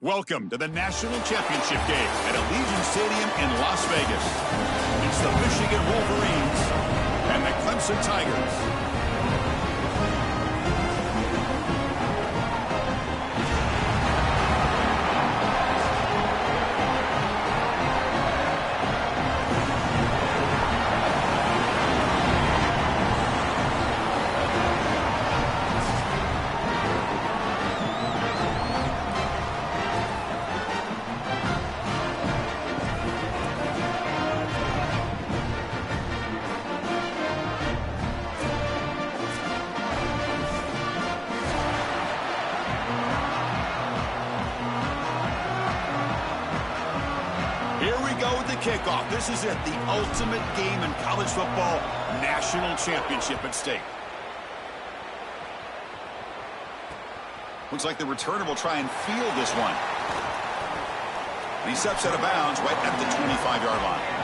Welcome to the National Championship game at Allegiant Stadium in Las Vegas. It's the Michigan Wolverines and the Clemson Tigers. Kickoff. This is it, the ultimate game in college football, national championship at stake. Looks like the returner will try and field this one. And he steps out of bounds right at the 25-yard line.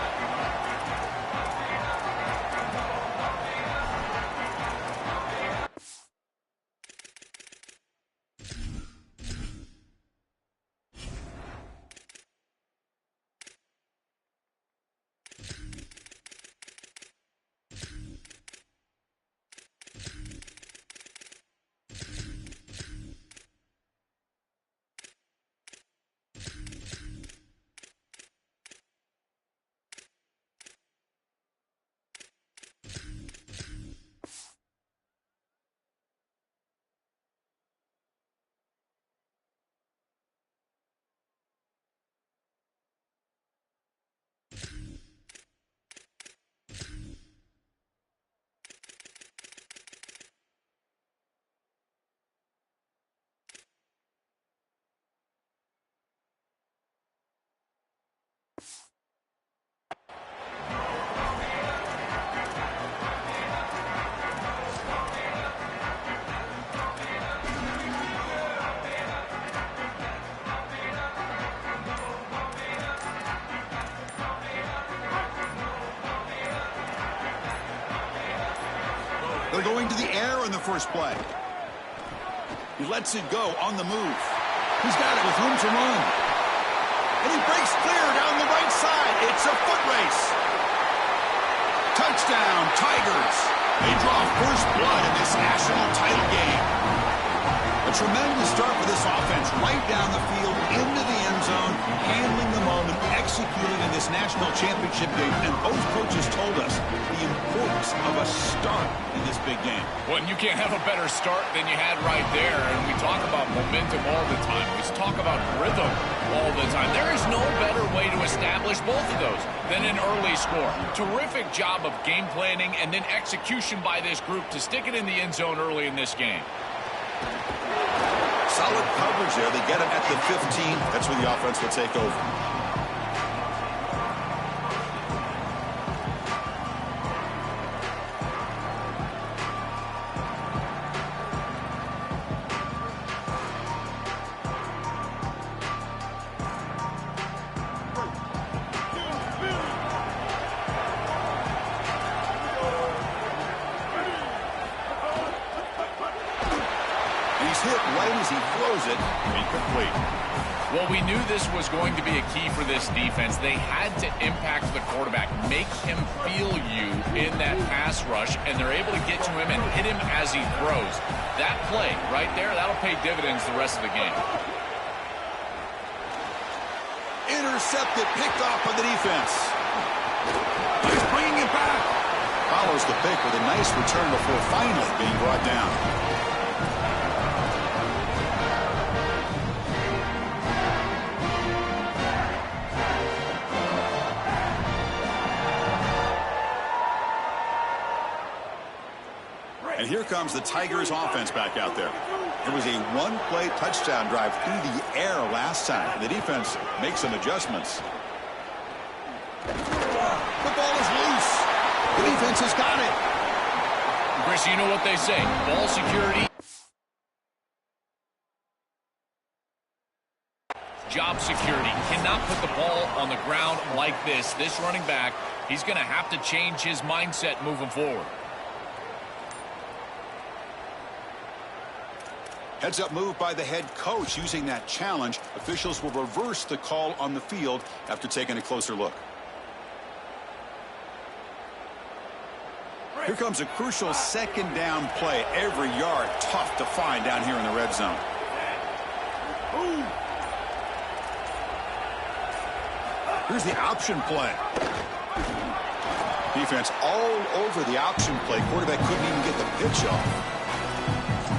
They're going to the air in the first play. He lets it go on the move. He's got it with room to run. And he breaks clear down the right side. It's a foot race. Touchdown, Tigers. They draw first blood in this national title game. A tremendous start for this offense, right down the field, into the end zone, handling the moment, executing in this national championship game. And both coaches told us the importance of a start in this big game. Well, you can't have a better start than you had right there. And we talk about momentum all the time. We talk about rhythm all the time. There is no better way to establish both of those than an early score. Terrific job of game planning and then execution by this group to stick it in the end zone early in this game. Solid coverage there. They get him at the 15. That's where the offense will take over. Hit right as he throws it, incomplete. Well, we knew this was going to be a key for this defense. They had to impact the quarterback, make him feel you in that pass rush, and they're able to get to him and hit him as he throws. That play right there, that'll pay dividends the rest of the game. Intercepted, picked off by the defense. He's bringing it back. Follows the pick with a nice return before finally being brought down. And here comes the Tigers offense back out there. It was a one-play touchdown drive through the air last time. The defense makes some adjustments. The ball is loose. The defense has got it. Chris, you know what they say. Ball security. Job security. Cannot put the ball on the ground like this. This running back, he's going to have to change his mindset moving forward. Heads-up move by the head coach using that challenge. Officials will reverse the call on the field after taking a closer look. Here comes a crucial second down play. Every yard tough to find down here in the red zone. Here's the option play. Defense all over the option play. Quarterback couldn't even get the pitch off.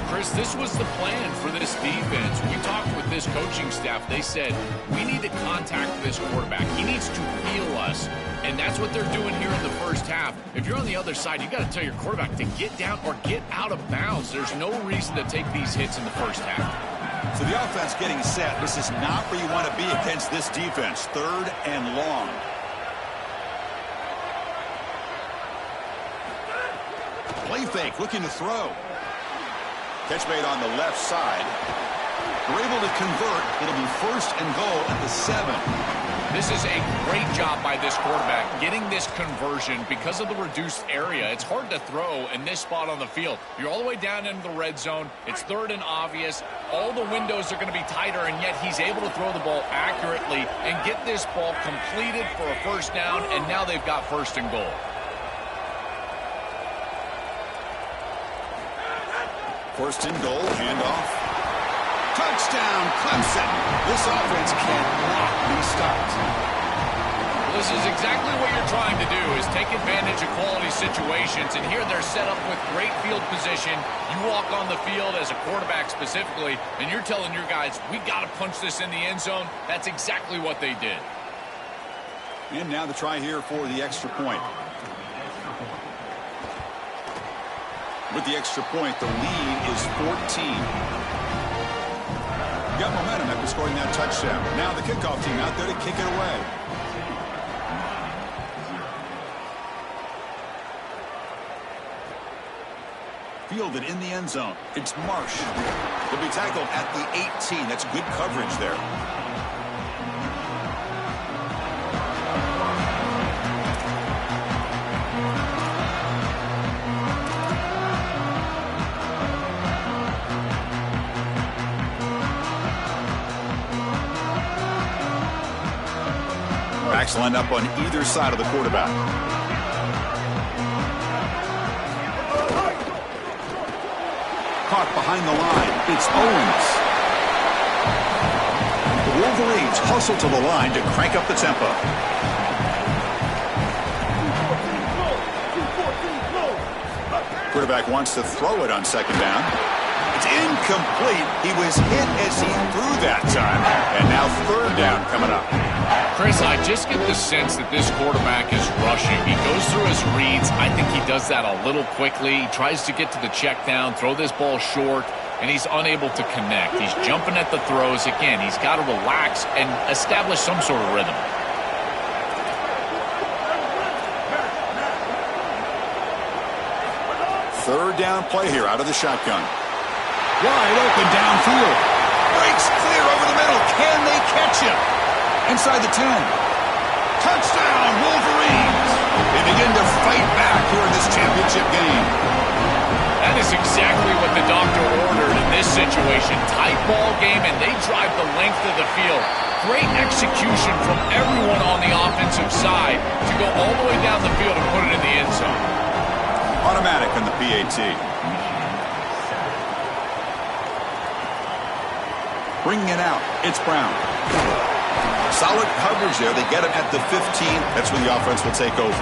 Chris, this was the plan for this defense. We talked with this coaching staff. They said, we need to contact this quarterback. He needs to feel us. And that's what they're doing here in the first half. If you're on the other side, you got to tell your quarterback to get down or get out of bounds. There's no reason to take these hits in the first half. So the offense getting set. This is not where you want to be against this defense. Third and long. Play fake, looking to throw. Catch made on the left side. They're able to convert. It'll be first and goal at the 7. This is a great job by this quarterback getting this conversion because of the reduced area. It's hard to throw in this spot on the field. You're all the way down into the red zone. It's third and obvious. All the windows are going to be tighter, and yet he's able to throw the ball accurately and get this ball completed for a first down, and now they've got first and goal. First and goal, handoff. Touchdown, Clemson. This offense cannot be stopped. Well, this is exactly what you're trying to do, is take advantage of quality situations. And here they're set up with great field position. You walk on the field as a quarterback specifically, and you're telling your guys, we got to punch this in the end zone. That's exactly what they did. And now the try here for the extra point. With the extra point, the lead is 14. Got momentum after scoring that touchdown. Now the kickoff team out there to kick it away. Fielded in the end zone. It's Marcc. He'll be tackled at the 18. That's good coverage there. Backs line up on either side of the quarterback. Caught behind the line. It's Owens. The Wolverines hustle to the line to crank up the tempo. Quarterback wants to throw it on second down. It's incomplete. He was hit as he threw that time. And now third down coming up. Chris, I just get the sense that this quarterback is rushing. He goes through his reads. I think he does that a little quickly. He tries to get to the check down, throw this ball short, and he's unable to connect. He's jumping at the throws. Again, he's got to relax and establish some sort of rhythm. Third down play here out of the shotgun. Wide open downfield. Breaks clear over the middle. Can they catch him? Inside the 10. Touchdown, Wolverines. They begin to fight back here in this championship game. That is exactly what the doctor ordered in this situation. Tight ball game, and they drive the length of the field. Great execution from everyone on the offensive side to go all the way down the field and put it in the end zone. Automatic on the PAT. Bringing it out, it's Brown. Solid coverage there. They get him at the 15. That's when the offense will take over.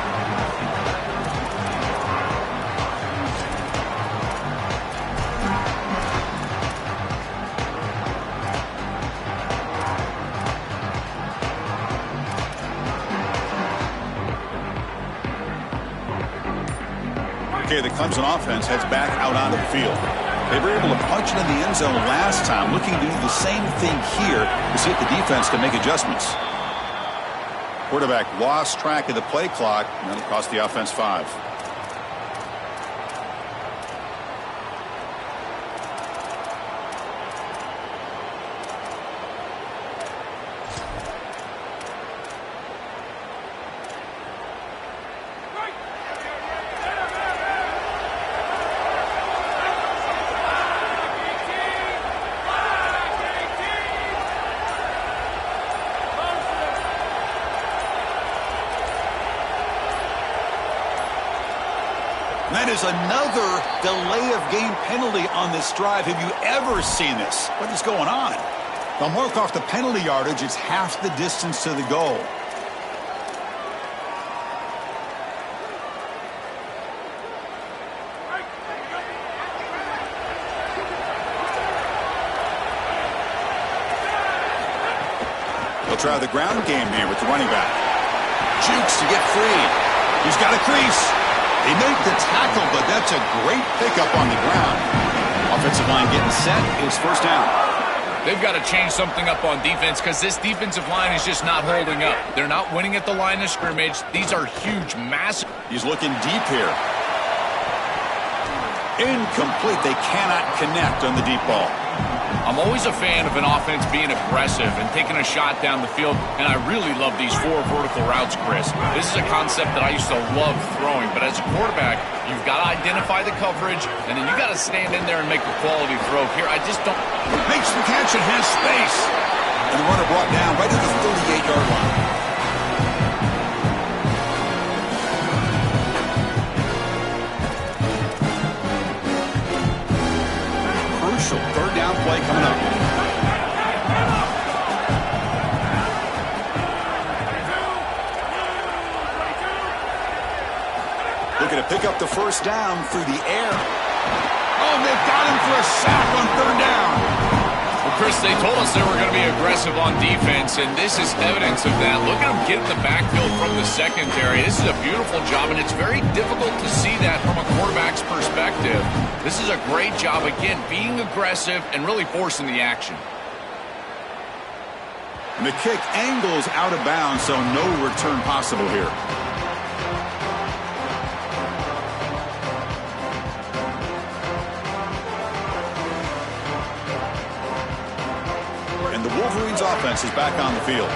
Okay, the Clemson offense heads back out onto the field. They were able to punch it in the end zone last time, looking to do the same thing here to see if the defense can make adjustments. Quarterback lost track of the play clock, and that'll cost the offense 5. That is another delay of game penalty on this drive. Have you ever seen this? What is going on? They'll mark off the penalty yardage. It's half the distance to the goal. They'll try the ground game here with the running back. Jukes to get free. He's got a crease. They make the tackle, but that's a great pickup on the ground. Offensive line getting set. It's first down. They've got to change something up on defense because this defensive line is just not holding up. They're not winning at the line of scrimmage. These are huge, massive. He's looking deep here. Incomplete. They cannot connect on the deep ball. I'm always a fan of an offense being aggressive and taking a shot down the field, and I really love these 4 vertical routes, Chris. This is a concept that I used to love throwing, but as a quarterback, you've got to identify the coverage, and then you got to stand in there and make a quality throw. Here, I just don't. Makes the catch and has space. And the runner brought down right at the 38-yard line. Third down play coming up. Looking to pick up the first down through the air. Oh, they've got him for a sack on third down. Well, Chris, they told us they were going to be aggressive on defense, and this is evidence of that. Look at them get in the backfield from the secondary. This is a beautiful job, and it's very difficult to see that from a quarterback's perspective. This is a great job, again, being aggressive and really forcing the action. And the kick angles out of bounds, so no return possible here. And the Wolverines offense is back on the field.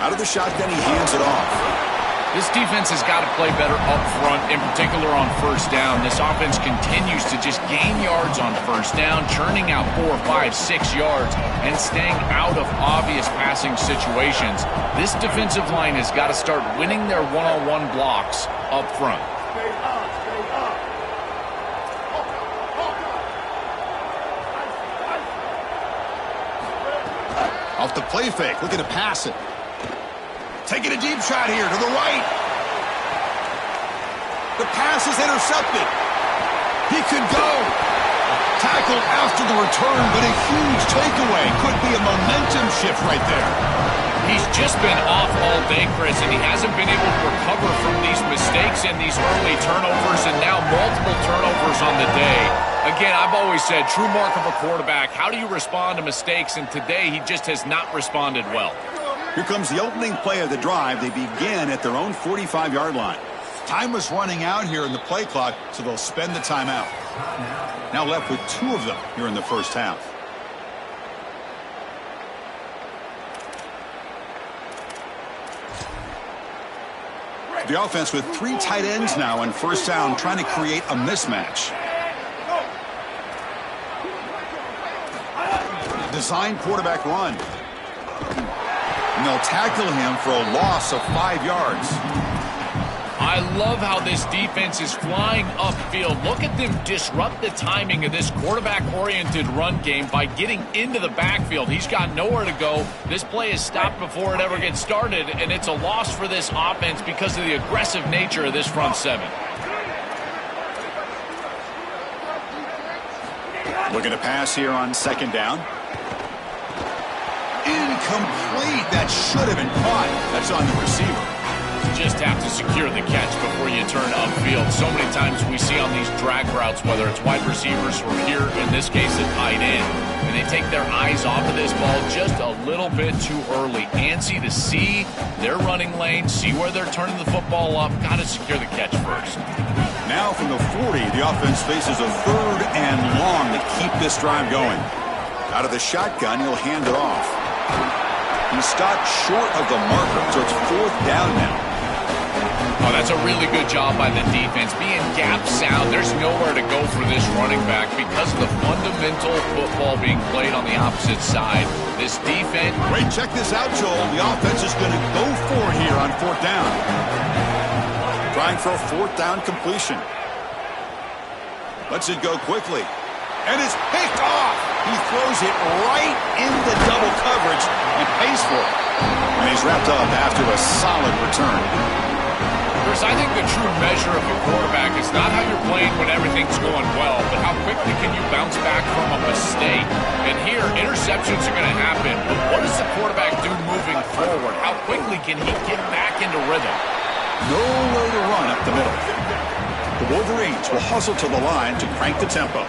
Out of the shotgun, he hands it off. This defense has got to play better up front, in particular on first down. This offense continues to just gain yards on first down, churning out 4, 5, 6 yards, and staying out of obvious passing situations. This defensive line has got to start winning their one-on-one blocks up front. Off the play fake, looking to pass it. Taking a deep shot here to the right. The pass is intercepted. He could go. Tackled after the return, but a huge takeaway. Could be a momentum shift right there. He's just been off all day, Chris, and he hasn't been able to recover from these mistakes and these early turnovers, and now multiple turnovers on the day. Again, I've always said, true mark of a quarterback, how do you respond to mistakes? And today, he just has not responded well. Here comes the opening play of the drive. They begin at their own 45-yard line. Time was running out here in the play clock, so they'll spend the timeout. Now left with 2 of them here in the first half. The offense with 3 tight ends now on first down, trying to create a mismatch. Design quarterback run. And they'll tackle him for a loss of 5 yards. I love how this defense is flying upfield. Look at them disrupt the timing of this quarterback-oriented run game by getting into the backfield. He's got nowhere to go. This play is stopped before it ever gets started, and it's a loss for this offense because of the aggressive nature of this front seven. Looking to pass here on second down. Incomplete. That should have been caught. That's on the receiver. Just have to secure the catch before you turn upfield. So many times we see on these drag routes, whether it's wide receivers or here, in this case, a tight end, and they take their eyes off of this ball just a little bit too early. Antsy to see their running lane, see where they're turning the football up. Got to secure the catch first. Now from the 40, the offense faces a 3rd and long to keep this drive going. Out of the shotgun, he'll hand it off. He's stopped short of the marker, so it's 4th down now. Oh, that's a really good job by the defense. Being gap sound, there's nowhere to go for this running back because of the fundamental football being played on the opposite side. This defense... Wait, check this out, Joel. The offense is going to go for it here on 4th down. Trying for a 4th down completion. Lets it go quickly. And it's picked off. He throws it right into double coverage and pays for it. And he's wrapped up after a solid return. Chris, I think the true measure of a quarterback is not how you're playing when everything's going well, but how quickly can you bounce back from a mistake. And here, interceptions are going to happen, but what does the quarterback do moving forward? How quickly can he get back into rhythm? Nowhere to run up the middle. The Wolverines will hustle to the line to crank the tempo.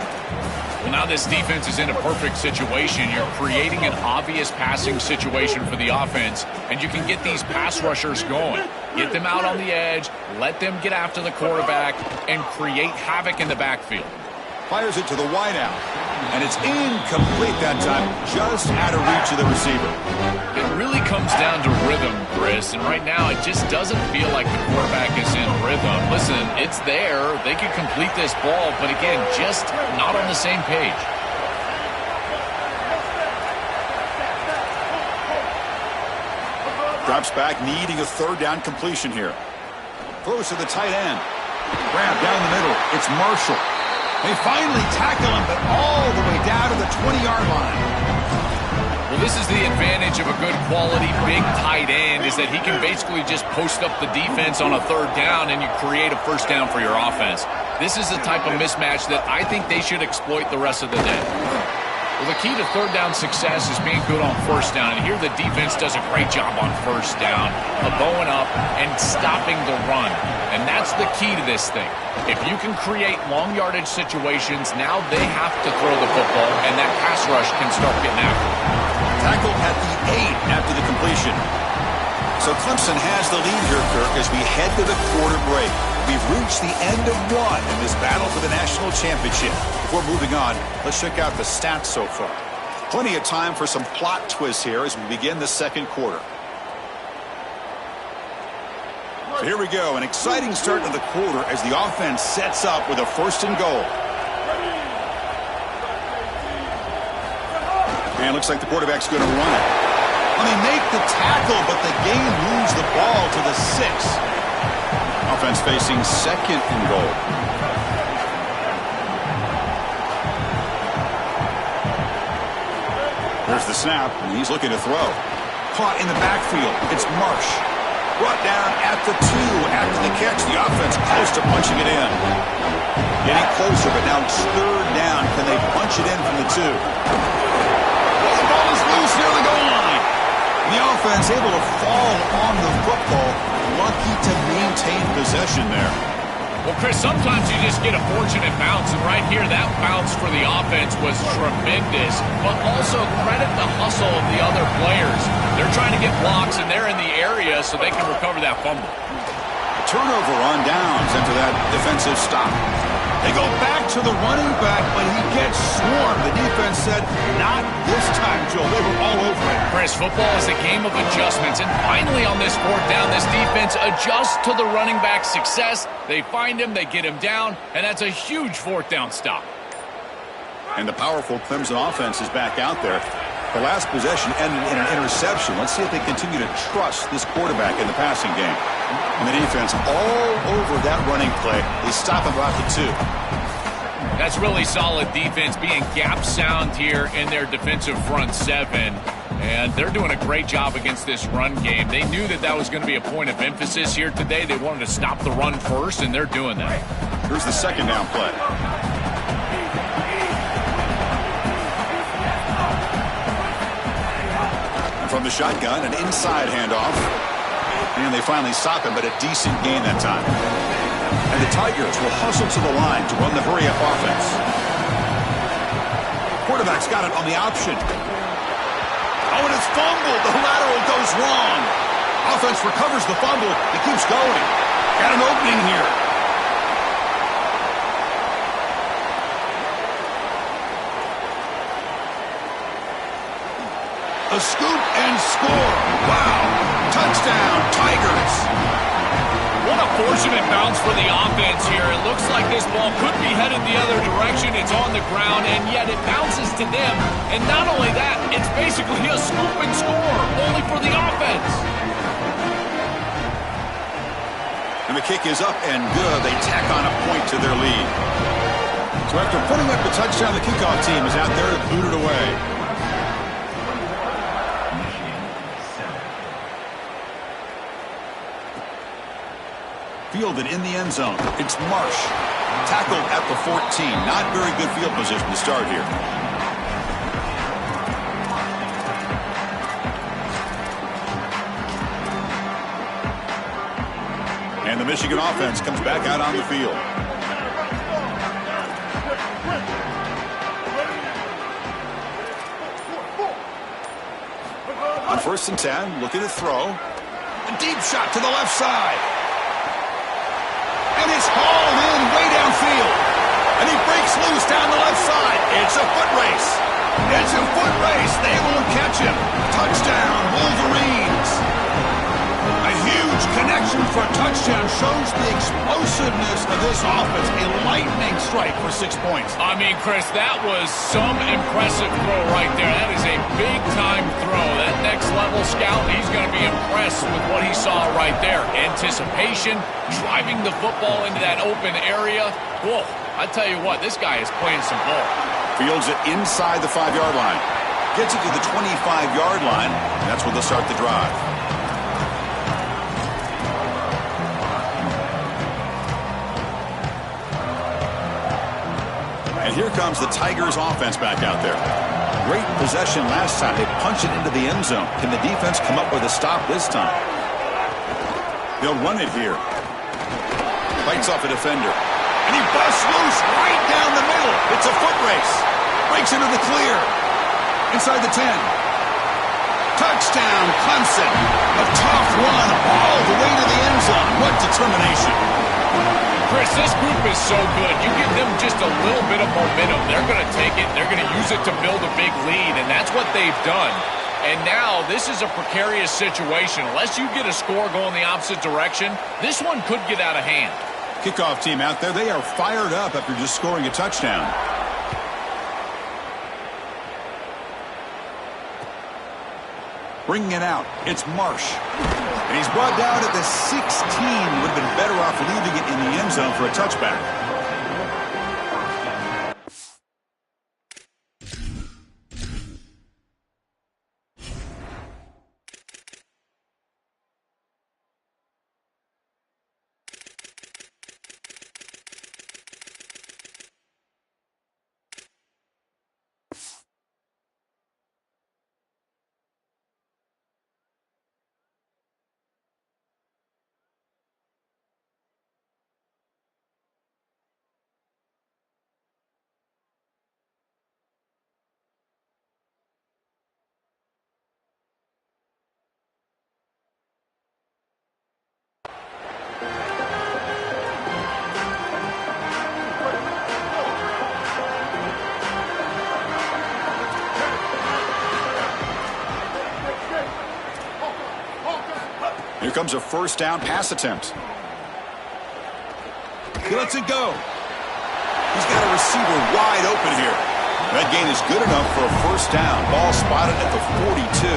Well, now this defense is in a perfect situation. You're creating an obvious passing situation for the offense, and you can get these pass rushers going. Get them out on the edge, let them get after the quarterback, and create havoc in the backfield. Fires it to the wideout, and it's incomplete that time, just out of reach of the receiver. It really comes down to rhythm, Chris, and right now it just doesn't feel like the quarterback is in rhythm. Listen, it's there. They could complete this ball, but again, just not on the same page. Drops back, needing a 3rd down completion here. Throws to the tight end. Grab down the middle. It's Marshall. They finally tackle him, but all the way down to the 20-yard line. Well, this is the advantage of a good quality big tight end, is that he can basically just post up the defense on a 3rd down and you create a 1st down for your offense. This is the type of mismatch that I think they should exploit the rest of the day. Well, the key to 3rd down success is being good on 1st down, and here the defense does a great job on 1st down of bowing up and stopping the run, and that's the key to this thing. If you can create long yardage situations, now they have to throw the football, and that pass rush can start getting after it. Tackled at the 8 after the completion. So Clemson has the lead here, Kirk, as we head to the quarter break. We've reached the end of one in this battle for the national championship. Before moving on, let's check out the stats so far. Plenty of time for some plot twists here as we begin the second quarter. So here we go, an exciting start to the quarter as the offense sets up with a 1st and goal. And it looks like the quarterback's going to run it. Well, they make the tackle, but the game moves the ball to the 6. Offense facing 2nd and goal. There's the snap, and he's looking to throw. Caught in the backfield. It's Marcc. Brought down at the 2 after the catch. The offense close to punching it in. Getting closer, but now it's 3rd down. Can they punch it in from the 2? Well, the ball is loose near the goal line. And the offense able to fall on the football. Lucky to maintain possession there. Well, Chris, sometimes you just get a fortunate bounce, and right here, that bounce for the offense was tremendous, but also credit the hustle of the other players. They're trying to get blocks, and they're in the area so they can recover that fumble. A turnover on downs after that defensive stop. They go back to the running back, but he gets swarmed. The defense said, not this time, Joe. They were all over it. Chris, football is a game of adjustments, and finally on this 4th down, this defense adjusts to the running back's success. They find him, they get him down, and that's a huge 4th down stop. And the powerful Clemson offense is back out there. The last possession ended in an interception. Let's see if they continue to trust this quarterback in the passing game. And the defense all over that running play. They stop him about the 2. That's really solid defense, being gap sound here in their defensive front 7. And they're doing a great job against this run game. They knew that that was going to be a point of emphasis here today. They wanted to stop the run first, and they're doing that. Here's the 2nd down play. From the shotgun, an inside handoff. And they finally stop him, but a decent gain that time. And the Tigers will hustle to the line to run the hurry-up offense. Quarterback's got it on the option. Oh, and it's fumbled. The lateral goes wrong. Offense recovers the fumble. It keeps going. Got an opening here. A scoop and score. Wow. Touchdown, Tigers. What a fortunate bounce for the offense here. It looks like this ball could be headed the other direction. It's on the ground, and yet it bounces to them. And not only that, it's basically a scoop and score, only for the offense. And the kick is up and good. They tack on a point to their lead. So after putting up the touchdown, the kickoff team is out there to boot it away. Fielded in the end zone. It's Marcc. Tackled at the 14. Not very good field position to start here. And the Michigan offense comes back out on the field. On 1st and 10, looking to throw. A deep shot to the left side. And it's hauled in way downfield. And he breaks loose down the left side. It's a foot race. It's a foot race. They won't catch him. Touchdown, Wolverines. A huge connection for a touchdown shows the explosiveness of this offense. A lightning strike for 6 points. I mean, Chris, that was some impressive throw right there. That is a big-time throw. That next-level scout, he's going to be impressed with what he saw right there. Anticipation, driving the football into that open area. Whoa, I tell you what, this guy is playing some ball. Fields it inside the 5-yard line. Gets it to the 25-yard line, and that's where they'll start the drive. And here comes the Tigers offense back out there. Great possession last time. They punch it into the end zone. Can the defense come up with a stop this time? They'll run it here. Bites off a defender. And he busts loose right down the middle. It's a foot race. Breaks into the clear. Inside the 10. Touchdown, Clemson. A tough run all the way to the end zone. What determination. Chris, this group is so good. You give them just a little bit of momentum. They're going to take it. They're going to use it to build a big lead, and that's what they've done. And now this is a precarious situation. Unless you get a score going the opposite direction, this one could get out of hand. Kickoff team out there, they are fired up after just scoring a touchdown. Bringing it out, it's Marcc. And he's brought down at the 16. Would have been better off leaving it in the end zone for a touchback. Here comes a first down pass attempt. He lets it go. He's got a receiver wide open here. That gain is good enough for a first down. Ball spotted at the 42.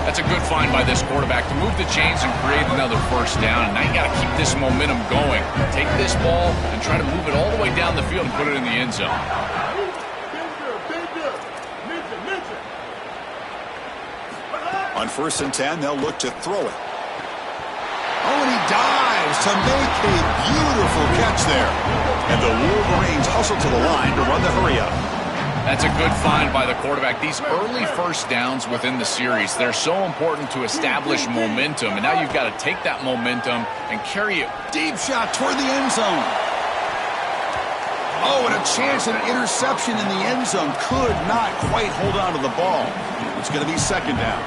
That's a good find by this quarterback to move the chains and create another first down. And now you got to keep this momentum going. Take this ball and try to move it all the way down the field and put it in the end zone. On 1st and 10, they'll look to throw it. Oh, and he dives to make a beautiful catch there. And the Wolverines hustle to the line to run the hurry up. That's a good find by the quarterback. These early first downs within the series, they're so important to establish momentum. And now you've got to take that momentum and carry it. Deep shot toward the end zone. Oh, and a chance at an interception in the end zone. Could not quite hold on to the ball. It's going to be second down.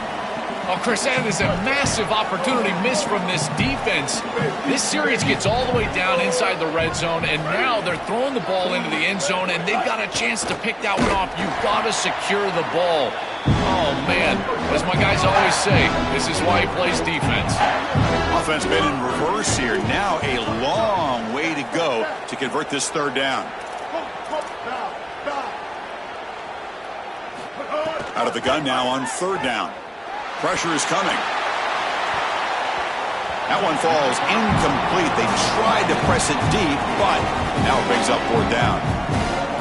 Oh, Chris, that is a massive opportunity missed from this defense. This series gets all the way down inside the red zone, and now they're throwing the ball into the end zone, and they've got a chance to pick that one off. You've got to secure the ball. Oh, man. As my guys always say, this is why he plays defense. Offense been in reverse here. Now a long way to go to convert this third down. Out of the gun now on third down. Pressure is coming. That one falls incomplete. They tried to press it deep, but now it brings up fourth down.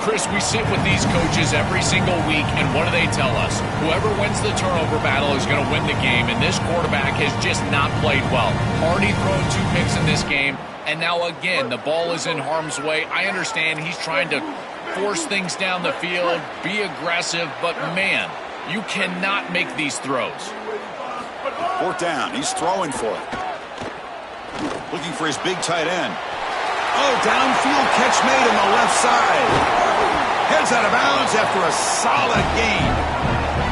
Chris, we sit with these coaches every single week, and what do they tell us? Whoever wins the turnover battle is going to win the game, and this quarterback has just not played well. Already thrown 2 picks in this game, and now again, the ball is in harm's way. I understand he's trying to force things down the field, be aggressive, but man, you cannot make these throws. Fourth down. He's throwing for it. Looking for his big tight end. Oh, downfield catch made on the left side. Heads out of bounds after a solid gain.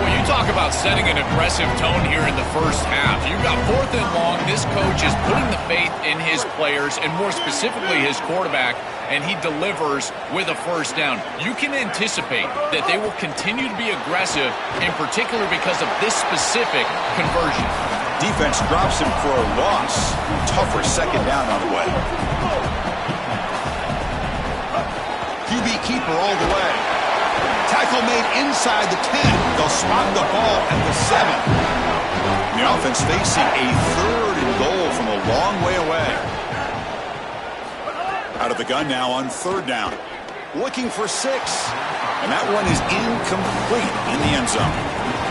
Well, you talk about setting an aggressive tone here in the first half. You've got 4th and long. This coach is putting the faith in his players, and more specifically his quarterback, and he delivers with a first down. You can anticipate that they will continue to be aggressive, in particular because of this specific conversion. Defense drops him for a loss. Tougher second down on the way. QB keeper all the way. Tackle made inside the 10. They'll spot the ball at the 7. The offense facing a 3rd and goal from a long way away. Out of the gun now on third down. Looking for 6. And that one is incomplete in the end zone.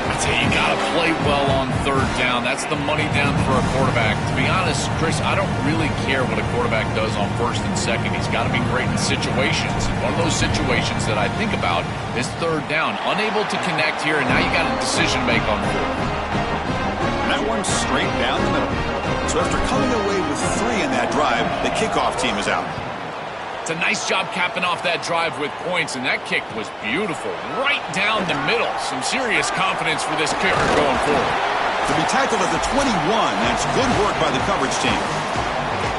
I tell you, you got to play well on third down. That's the money down for a quarterback. To be honest, Chris, I don't really care what a quarterback does on 1st and 2nd. He's got to be great in situations. And one of those situations that I think about is third down. Unable to connect here, and now you got a decision to make on 4th. And that one's straight down the middle. So after coming away with 3 in that drive, the kickoff team is out. It's a nice job capping off that drive with points, and that kick was beautiful. Right down the middle. Some serious confidence for this kicker going forward. To be tackled at the 21, that's good work by the coverage team.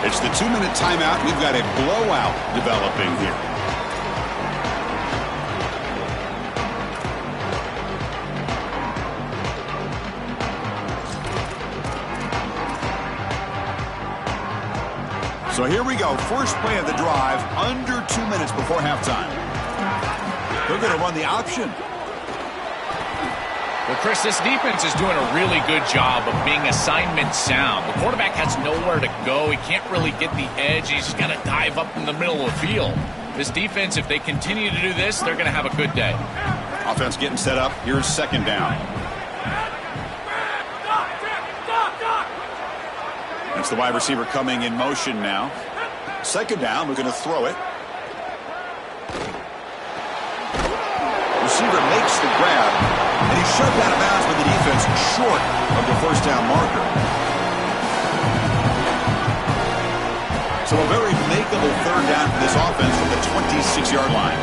It's the 2-minute timeout. We've got a blowout developing here. So here we go. First play of the drive, under 2 minutes before halftime. They're going to run the option. Well, Chris, this defense is doing a really good job of being assignment sound. The quarterback has nowhere to go. He can't really get the edge. He's just got to dive up in the middle of the field. This defense, if they continue to do this, they're going to have a good day. Offense getting set up. Here's second down. That's the wide receiver coming in motion now. Second down, we're going to throw it. Receiver makes the grab, and he's shoved out of bounds with the defense short of the first down marker. So a very makeable third down for this offense from the 26-yard line.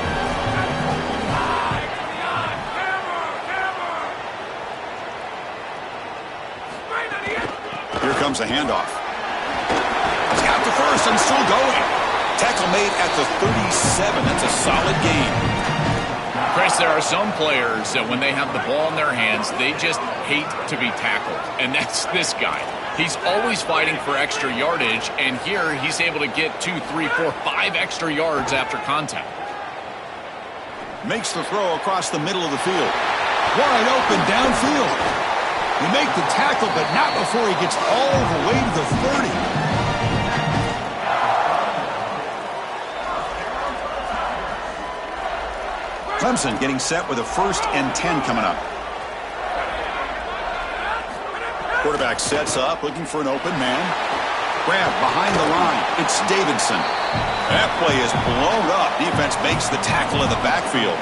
Here comes a handoff. He's got the first and still going. Tackle made at the 37. That's a solid gain. Chris, there are some players that when they have the ball in their hands, they just hate to be tackled. And that's this guy. He's always fighting for extra yardage, and here he's able to get 2, 3, 4, 5 extra yards after contact. Makes the throw across the middle of the field. Wide open downfield. You make the tackle, but not before he gets all the way to the 30. Clemson getting set with a 1st and 10 coming up. Quarterback sets up, looking for an open man. Grab behind the line. It's Davidson. That play is blown up. Defense makes the tackle in the backfield.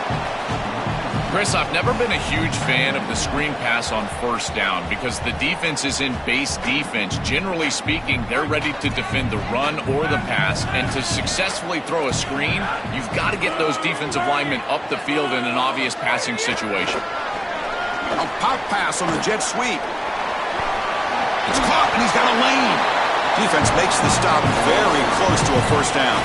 Chris, I've never been a huge fan of the screen pass on first down because the defense is in base defense. Generally speaking, they're ready to defend the run or the pass, and to successfully throw a screen, you've got to get those defensive linemen up the field in an obvious passing situation. A pop pass on the jet sweep. It's caught, and he's got a lane. Defense makes the stop very close to a first down.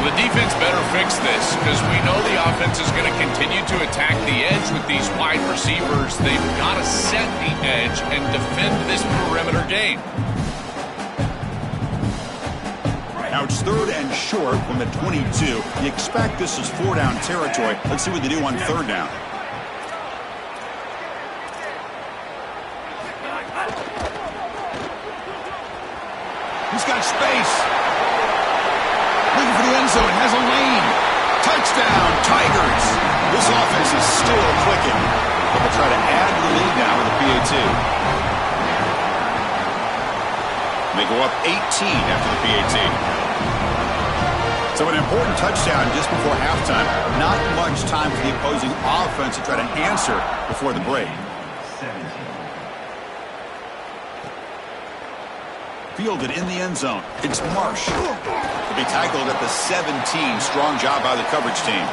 The defense better fix this because we know the offense is going to continue to attack the edge with these wide receivers. They've got to set the edge and defend this perimeter game. Now it's 3rd and short from the 22. You expect this is 4-down territory. Let's see what they do on 3rd down. He's got space. Looking for the end zone, has a lane. Touchdown, Tigers. This offense is still clicking. But they'll try to add to the lead now with the PAT. They go up 18 after the PAT. So an important touchdown just before halftime. Not much time for the opposing offense to try to answer before the break. Fielded in the end zone. It's Marcc. To be tackled at the 17. Strong job by the coverage team.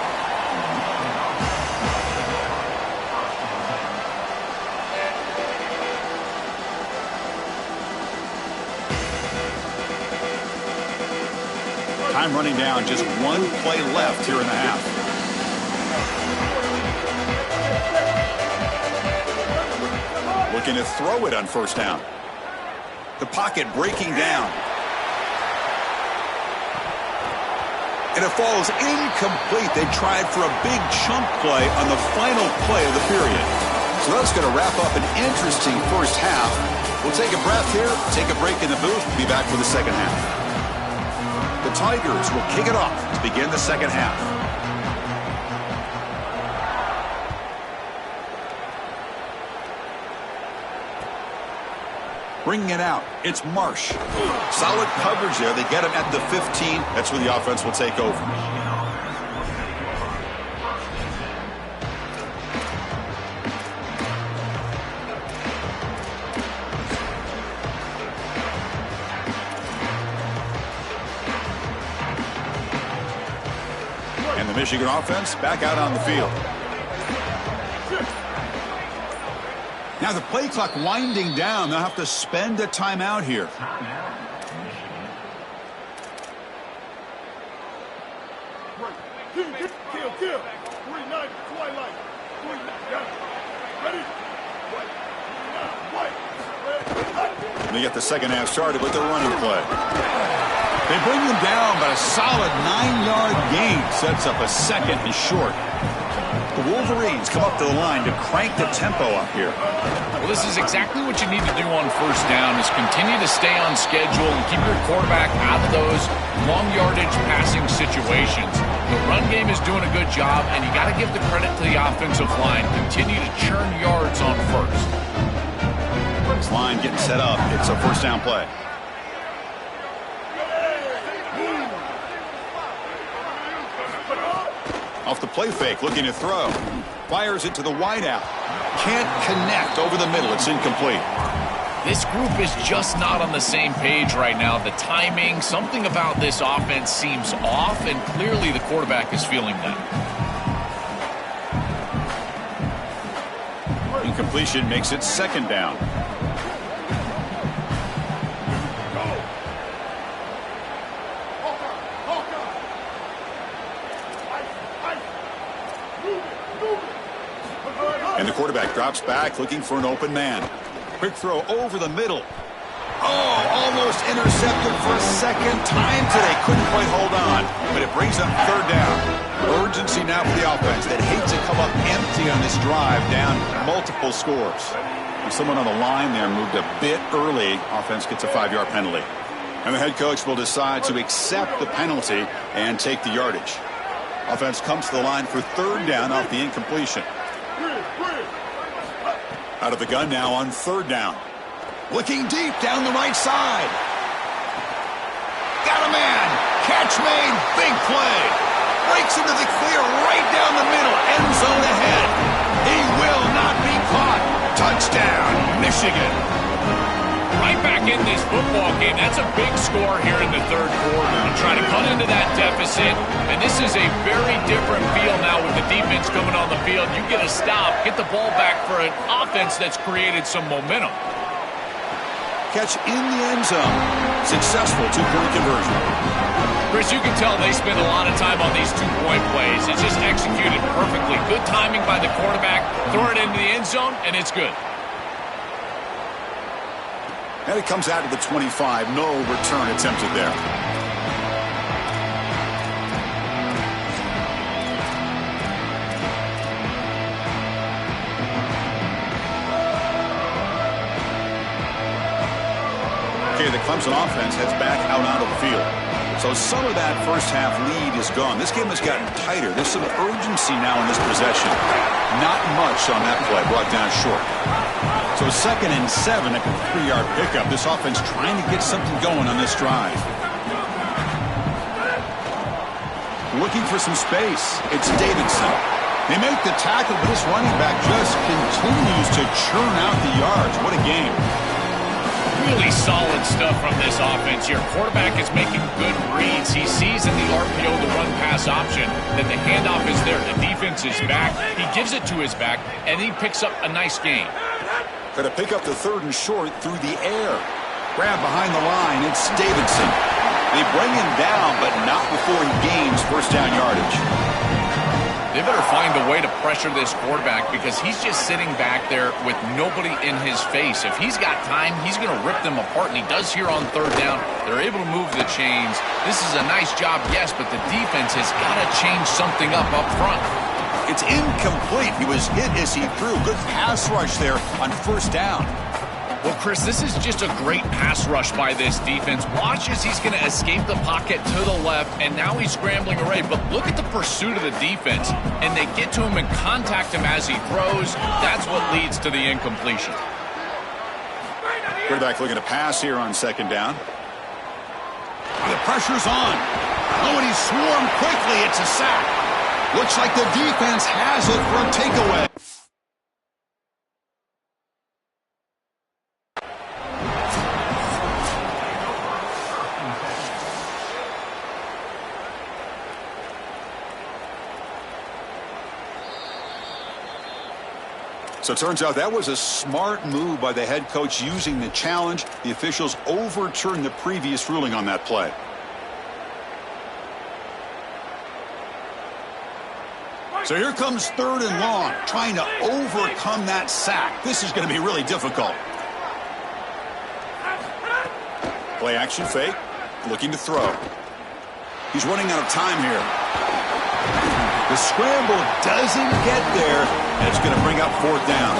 Time running down. Just 1 play left here in the half. Looking to throw it on first down. The pocket breaking down. And it falls incomplete. They tried for a big chunk play on the final play of the period. So that's going to wrap up an interesting first half. We'll take a breath here, take a break in the booth, be back for the second half. The Tigers will kick it off to begin the second half. Bringing it out, it's Marcc. Solid coverage there. They get him at the 15. That's where the offense will take over. And the Michigan offense back out on the field. Now the play clock winding down. They'll have to spend a timeout here. Kill. 3-9, twilight. 3-9, ready? They get the second half started with the running play. They bring them down, but a solid 9-yard gain sets up a second and short. The Wolverines come up to the line to crank the tempo up here. Well, this is exactly what you need to do on first down, is continue to stay on schedule and keep your quarterback out of those long yardage passing situations. The run game is doing a good job, and you got to give the credit to the offensive line. Continue to churn yards on first. This line getting set up. It's a first down play. Off the play fake, looking to throw. Fires it to the wideout. Can't connect over the middle. It's incomplete. This group is just not on the same page right now. The timing, something about this offense seems off, and clearly the quarterback is feeling that. Incompletion makes it second down. And the quarterback drops back, looking for an open man. Quick throw over the middle. Oh, almost intercepted for a second time today. Couldn't quite hold on, but it brings up third down. Urgency now for the offense that hates to come up empty on this drive, down multiple scores. And someone on the line there moved a bit early. Offense gets a 5-yard penalty. And the head coach will decide to accept the penalty and take the yardage. Offense comes to the line for third down off the incompletion. Out of the gun now on third down. Looking deep down the right side. Got a man. Catch made. Big play. Breaks into the clear right down the middle. End zone ahead. He will not be caught. Touchdown, Michigan. Right back in this football game. That's a big score here in the third quarter. And trying to cut into that deficit. And this is a very different feel now with the defense coming on the field. You get a stop, get the ball back for an offense that's created some momentum. Catch in the end zone. Successful two-point conversion. Chris, you can tell they spend a lot of time on these two-point plays. It's just executed perfectly. Good timing by the quarterback. Throw it into the end zone, and it's good. And it comes out of the 25. No return attempted there. Okay, the Clemson offense heads back out onto the field. So some of that first half lead is gone. This game has gotten tighter. There's some urgency now in this possession. Not much on that play, brought down short. So 2nd and 7 at the 3-yard pickup. This offense trying to get something going on this drive. Looking for some space. It's Davidson. They make the tackle, but this running back just continues to churn out the yards. What a game. Really solid stuff from this offense here. Quarterback is making good reads. He sees in the RPO the run-pass option that the handoff is there. The defense is back. He gives it to his back, and he picks up a nice gain. Got to pick up the 3rd and short through the air. Grab behind the line. It's Davidson. They bring him down, but not before he gains first down yardage. They better find a way to pressure this quarterback because he's just sitting back there with nobody in his face. If he's got time, he's going to rip them apart, and he does here on third down. They're able to move the chains. This is a nice job, yes, but the defense has got to change something up front. It's incomplete. He was hit as he threw. Good pass rush there on first down. Well, Chris, this is just a great pass rush by this defense. Watch as he's going to escape the pocket to the left, and now he's scrambling away. But look at the pursuit of the defense, and they get to him and contact him as he throws. That's what leads to the incompletion. Quarterback looking to pass here on 2nd down. The pressure's on. Oh, and he swarmed quickly. It's a sack. Looks like the defense has it for a takeaway. So it turns out that was a smart move by the head coach using the challenge. The officials overturned the previous ruling on that play. So here comes 3rd and long, trying to overcome that sack. This is going to be really difficult. Play action fake. looking to throw. He's running out of time here. The scramble doesn't get there, and it's going to bring up 4th down.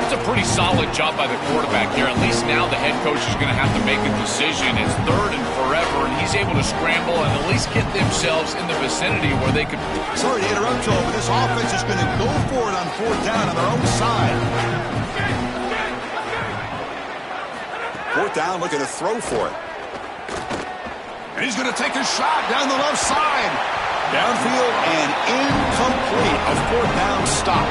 It's a pretty solid job by the quarterback here. At least now the head coach is going to have to make a decision. It's 3rd and forever, and he's able to scramble and at least get themselves in the vicinity where they could. Sorry to interrupt, Joe, but this offense is going to go for it on 4th down on their own side. 4th down, looking to throw for it. And he's going to take a shot down the left side. Downfield and incomplete. A 4th down stop.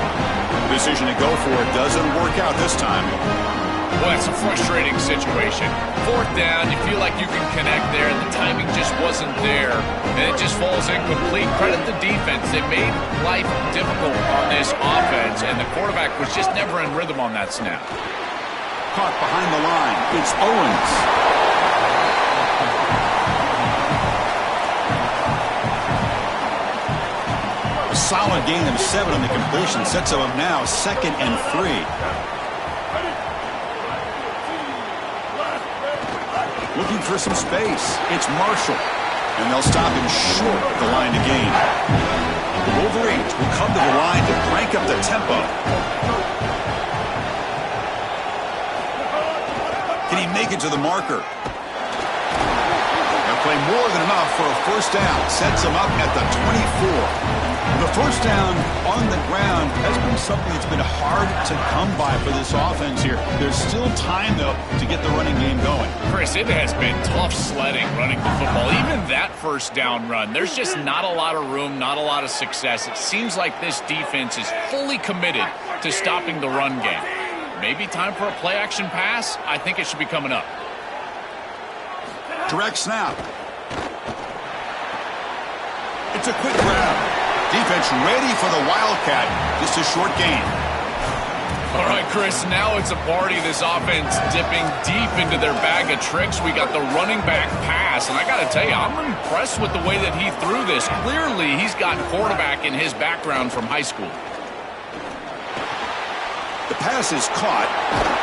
The decision to go for it doesn't work out this time. Well, it's a frustrating situation. 4th down, you feel like you can connect there, and the timing just wasn't there, and it just falls incomplete. Credit the defense. They made life difficult on this offense, and the quarterback was just never in rhythm on that snap. Caught behind the line. It's Owens. A solid gain of 7 on the completion. Sets him up now 2nd and 3. Looking for some space. It's Marshall. And they'll stop him short of the line to gain. The Wolverines will come to the line to crank up the tempo. Can he make it to the marker? They'll play more than enough for a 1st down. Sets him up at the 24. The 1st down on the ground has been something that's been hard to come by for this offense here. There's still time, though, to get the running game going. Chris, it has been tough sledding running the football. Even that 1st down run, there's just not a lot of room, not a lot of success. It seems like this defense is fully committed to stopping the run game. Maybe time for a play-action pass? I think it should be coming up. Direct snap. It's a quick grab. Defense ready for the Wildcat. Just a short gain. All right, Chris, now it's a party. This offense dipping deep into their bag of tricks. We got the running back pass, and I got to tell you, I'm impressed with the way that he threw this. Clearly, he's got quarterback in his background from high school. The pass is caught.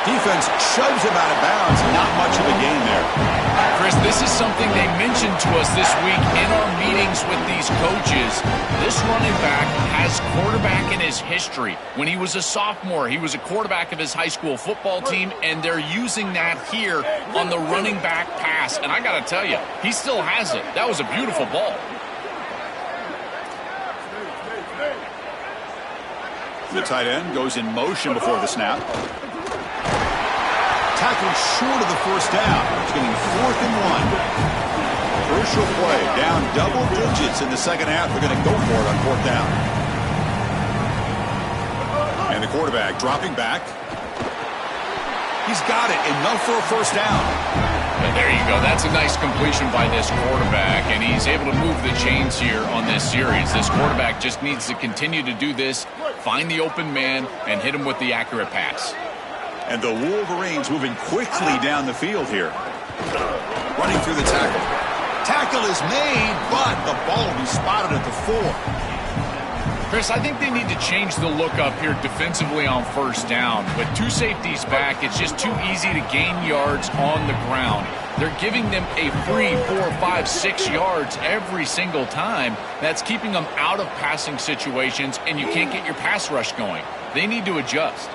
Defense shoves him out of bounds. Not much of a gain there. Chris, this is something they mentioned to us this week in our meetings with these coaches. This running back has quarterback in his history. When he was a sophomore, he was a quarterback of his high school football team, and they're using that here on the running back pass. And I got to tell you, he still has it. That was a beautiful ball. The tight end goes in motion before the snap. Tackled short of the 1st down. It's getting 4th and 1. Crucial play. Down double digits in the 2nd half. They're going to go for it on 4th down. And the quarterback dropping back. He's got it. Enough for a 1st down. And there you go. That's a nice completion by this quarterback, and he's able to move the chains here on this series. This quarterback just needs to continue to do this, find the open man, and hit him with the accurate pass. And the Wolverines moving quickly down the field here. Running through the tackle. Tackle is made, but the ball will be spotted at the 4. Chris, I think they need to change the look up here defensively on 1st down. With 2 safeties back, it's just too easy to gain yards on the ground. They're giving them a free 4, 5, 6 yards every single time. That's keeping them out of passing situations, and you can't get your pass rush going. They need to adjust.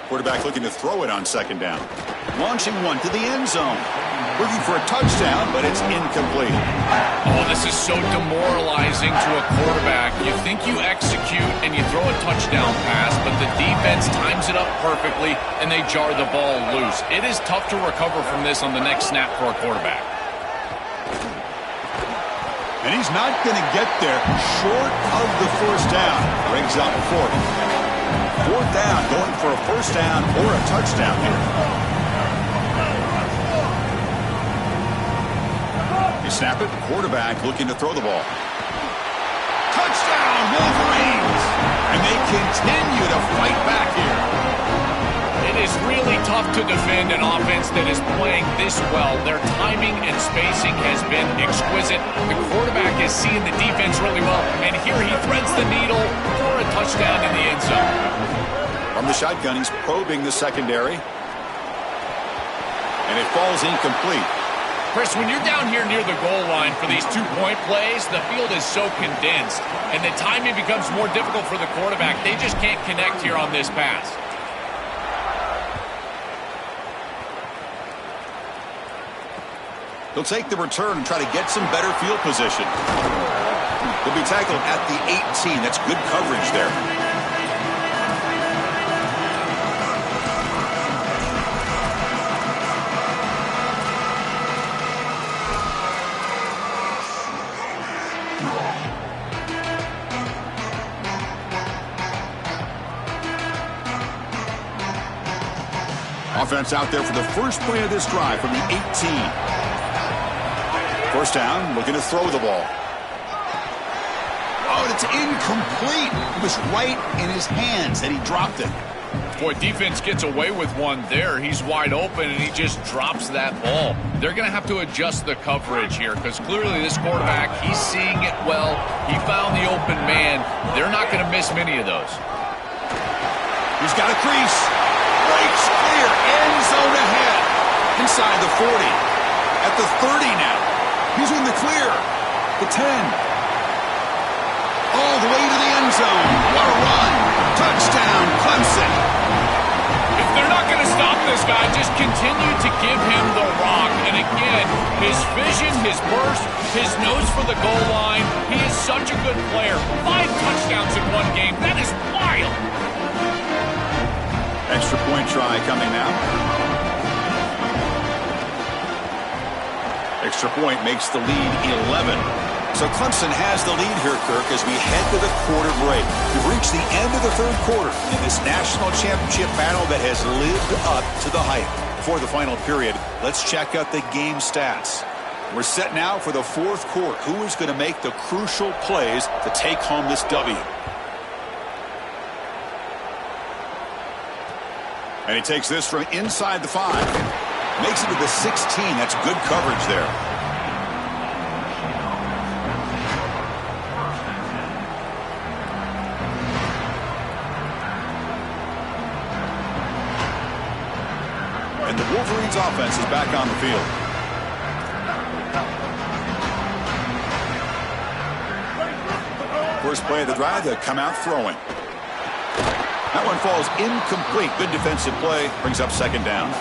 Quarterback looking to throw it on 2nd down. Launching one to the end zone. Looking for a touchdown, but it's incomplete. Oh, this is so demoralizing to a quarterback. You think you execute and you throw a touchdown pass, but the defense times it up perfectly and they jar the ball loose. It is tough to recover from this on the next snap for a quarterback. And he's not going to get there short of the 1st down. Brings up 4th. 4th down, going for a 1st down or a touchdown here. You snap it, quarterback looking to throw the ball. Touchdown, Wolverines! And they continue to fight back here. It is really tough to defend an offense that is playing this well. Their timing and spacing has been exquisite. The quarterback is seeing the defense really well, and here he threads the needle for a touchdown in the end zone. From the shotgun, he's probing the secondary. And it falls incomplete. Chris, when you're down here near the goal line for these two-point plays, the field is so condensed, and the timing becomes more difficult for the quarterback. They just can't connect here on this pass. He'll take the return and try to get some better field position. He'll be tackled at the 18. That's good coverage there. Offense out there for the first play of this drive from the 18. First down, looking to throw the ball. Oh, and it's incomplete. It was right in his hands and he dropped it. Boy, defense gets away with one there. He's wide open, and he just drops that ball. They're going to have to adjust the coverage here because clearly this quarterback, he's seeing it well. He found the open man. They're not going to miss many of those. He's got a crease. Breaks clear. End zone ahead. Inside the 40. At the 30 now. He's in the clear. The 10. All the way to the end zone. What a run. Touchdown, Clemson. If they're not going to stop this guy, just continue to give him the rock. And again, his vision, his burst, his nose for the goal line. He is such a good player. 5 touchdowns in one game. That is wild. Extra point try coming now. Extra point makes the lead 11. So Clemson has the lead here, Kirk, as we head to the quarter break. We've reached the end of the third quarter in this national championship battle that has lived up to the hype. Before the final period, let's check out the game stats. We're set now for the fourth quarter. Who is going to make the crucial plays to take home this W? And he takes this from inside the 5. Makes it to the 16. That's good coverage there. And the Wolverines offense is back on the field. First play of the drive, they come out throwing. That one falls incomplete. Good defensive play. Brings up second down.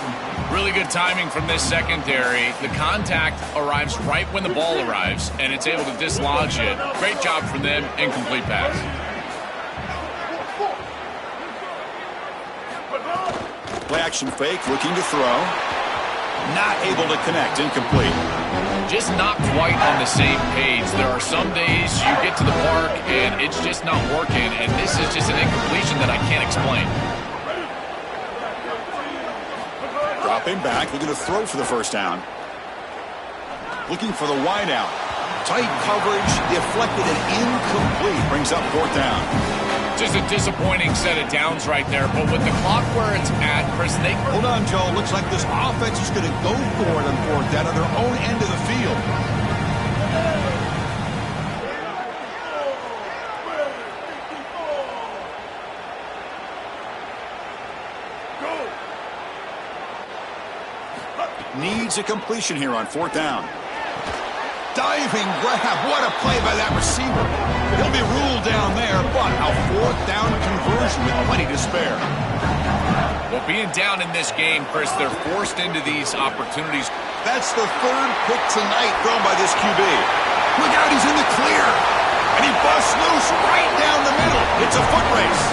Really good timing from this secondary. The contact arrives right when the ball arrives, and it's able to dislodge it. Great job from them. Incomplete pass. Play action fake. Looking to throw. Not able to connect. Incomplete. Just not quite on the same page. There are some days you get to the park and it's just not working, and this is just an incompletion that I can't explain. Dropping back, looking to throw for the first down. Looking for the wide out. Tight coverage, deflected and incomplete. Brings up fourth down. Just a disappointing set of downs right there, but with the clock where it's at, Chris, they... Hold on, Joe. Looks like this offense is going to go for it on fourth down on their own end of the field. Needs a completion here on fourth down. Diving grab. What a play by that receiver. He'll be ruled down there, but a fourth down conversion with plenty to spare. Well, being down in this game, Chris, they're forced into these opportunities. That's the third pick tonight thrown by this QB. Look out, he's in the clear. And he busts loose right down the middle. It's a foot race.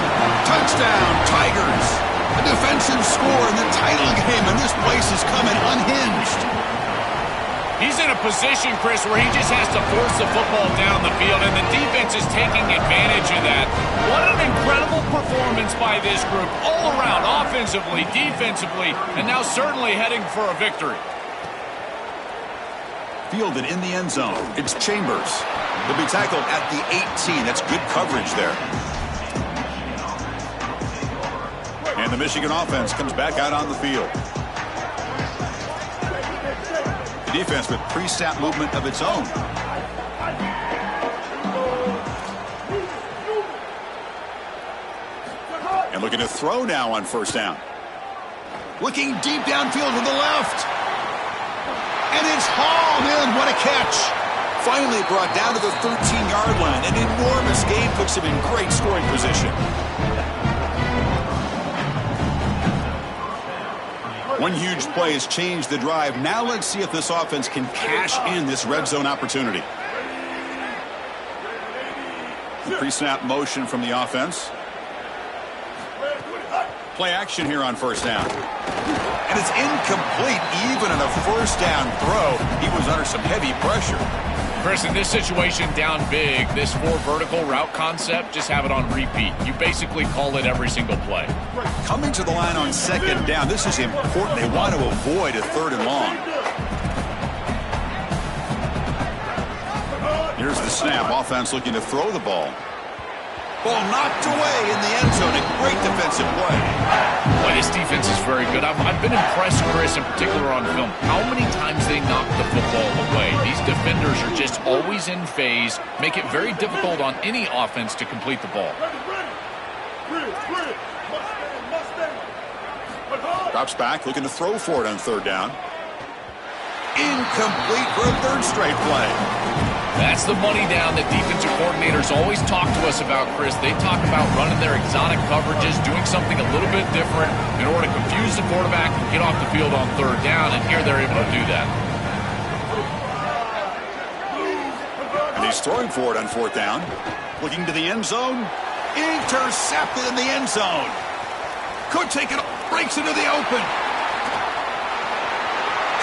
Touchdown, Tigers. A defensive score in the title game, and this place is coming unhinged. He's in a position, Chris, where he just has to force the football down the field, and the defense is taking advantage of that. What an incredible performance by this group, all around, offensively, defensively, and now certainly heading for a victory. Fielded in the end zone. It's Chambers. He'll be tackled at the 18. That's good coverage there. And the Michigan offense comes back out on the field. The defense with pre-snap movement of its own. And looking to throw now on first down. Looking deep downfield to the left. And it's hauled in. What a catch. Finally brought down to the 13-yard line. An enormous gain puts him in great scoring position. One huge play has changed the drive. Now let's see if this offense can cash in this red zone opportunity. Pre-snap motion from the offense. Play action here on first down. And it's incomplete. Even on a first down throw, he was under some heavy pressure. Chris, in this situation, down big, this 4 vertical route concept, just have it on repeat. You basically call it every single play. Coming to the line on second down, this is important. They want to avoid a 3rd and long. Here's the snap. Offense looking to throw the ball. Ball knocked away in the end zone. A great defensive play. Boy, this defense is very good. I've been impressed, Chris, in particular on film, how many times they knock the football away. These defenders are just always in phase, make it very difficult on any offense to complete the ball. Drops back, looking to throw for it on 3rd down. Incomplete for a 3rd straight play. That's the money down that defensive coordinators always talk to us about, Chris. They talk about running their exotic coverages, doing something a little bit different in order to confuse the quarterback and get off the field on 3rd down, and here they're able to do that. And he's throwing for it on 4th down. Looking to the end zone. Intercepted in the end zone. Could take it, breaks into the open.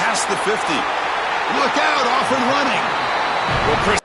Past the 50. Look out, off and running. Well, Chris,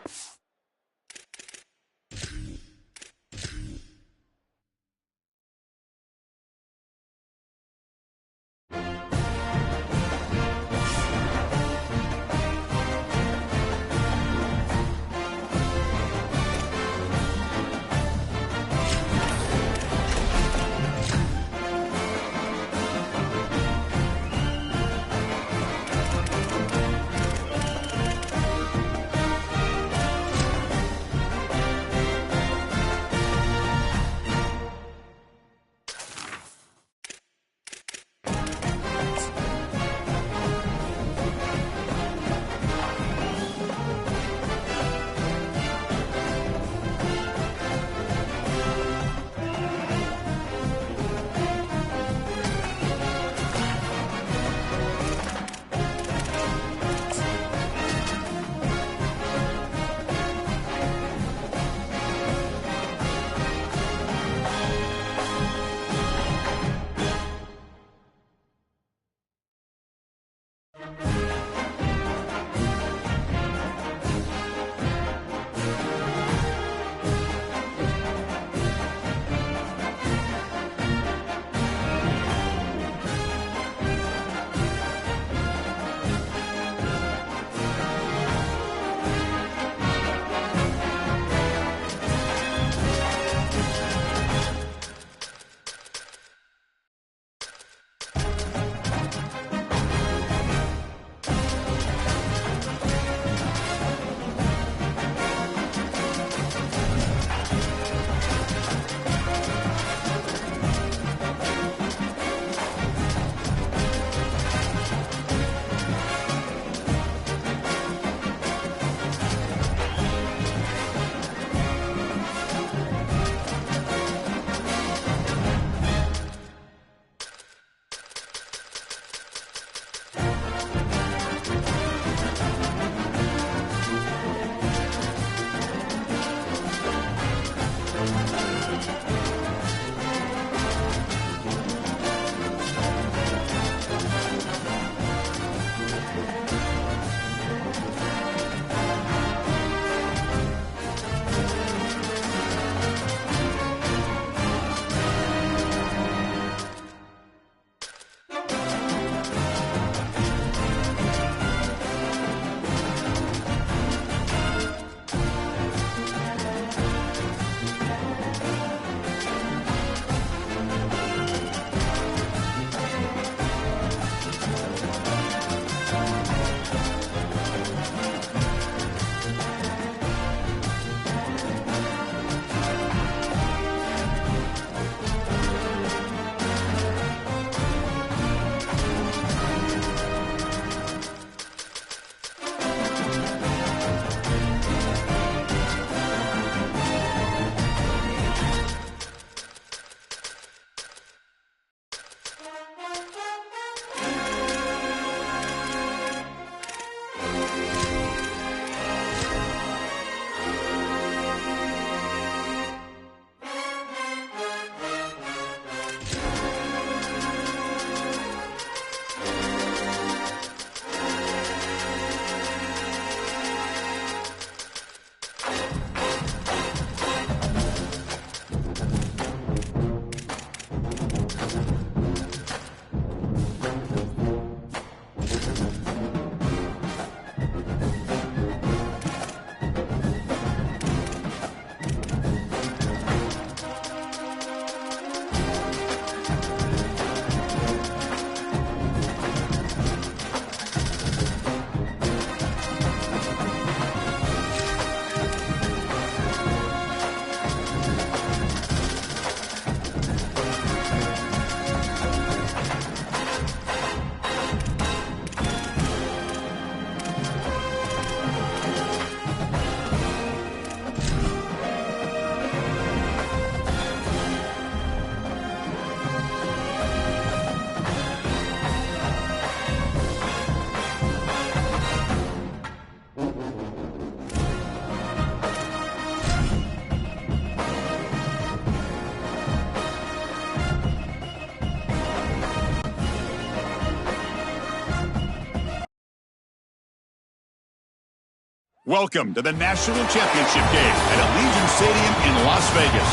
Welcome to the National Championship game at Allegiant Stadium in Las Vegas.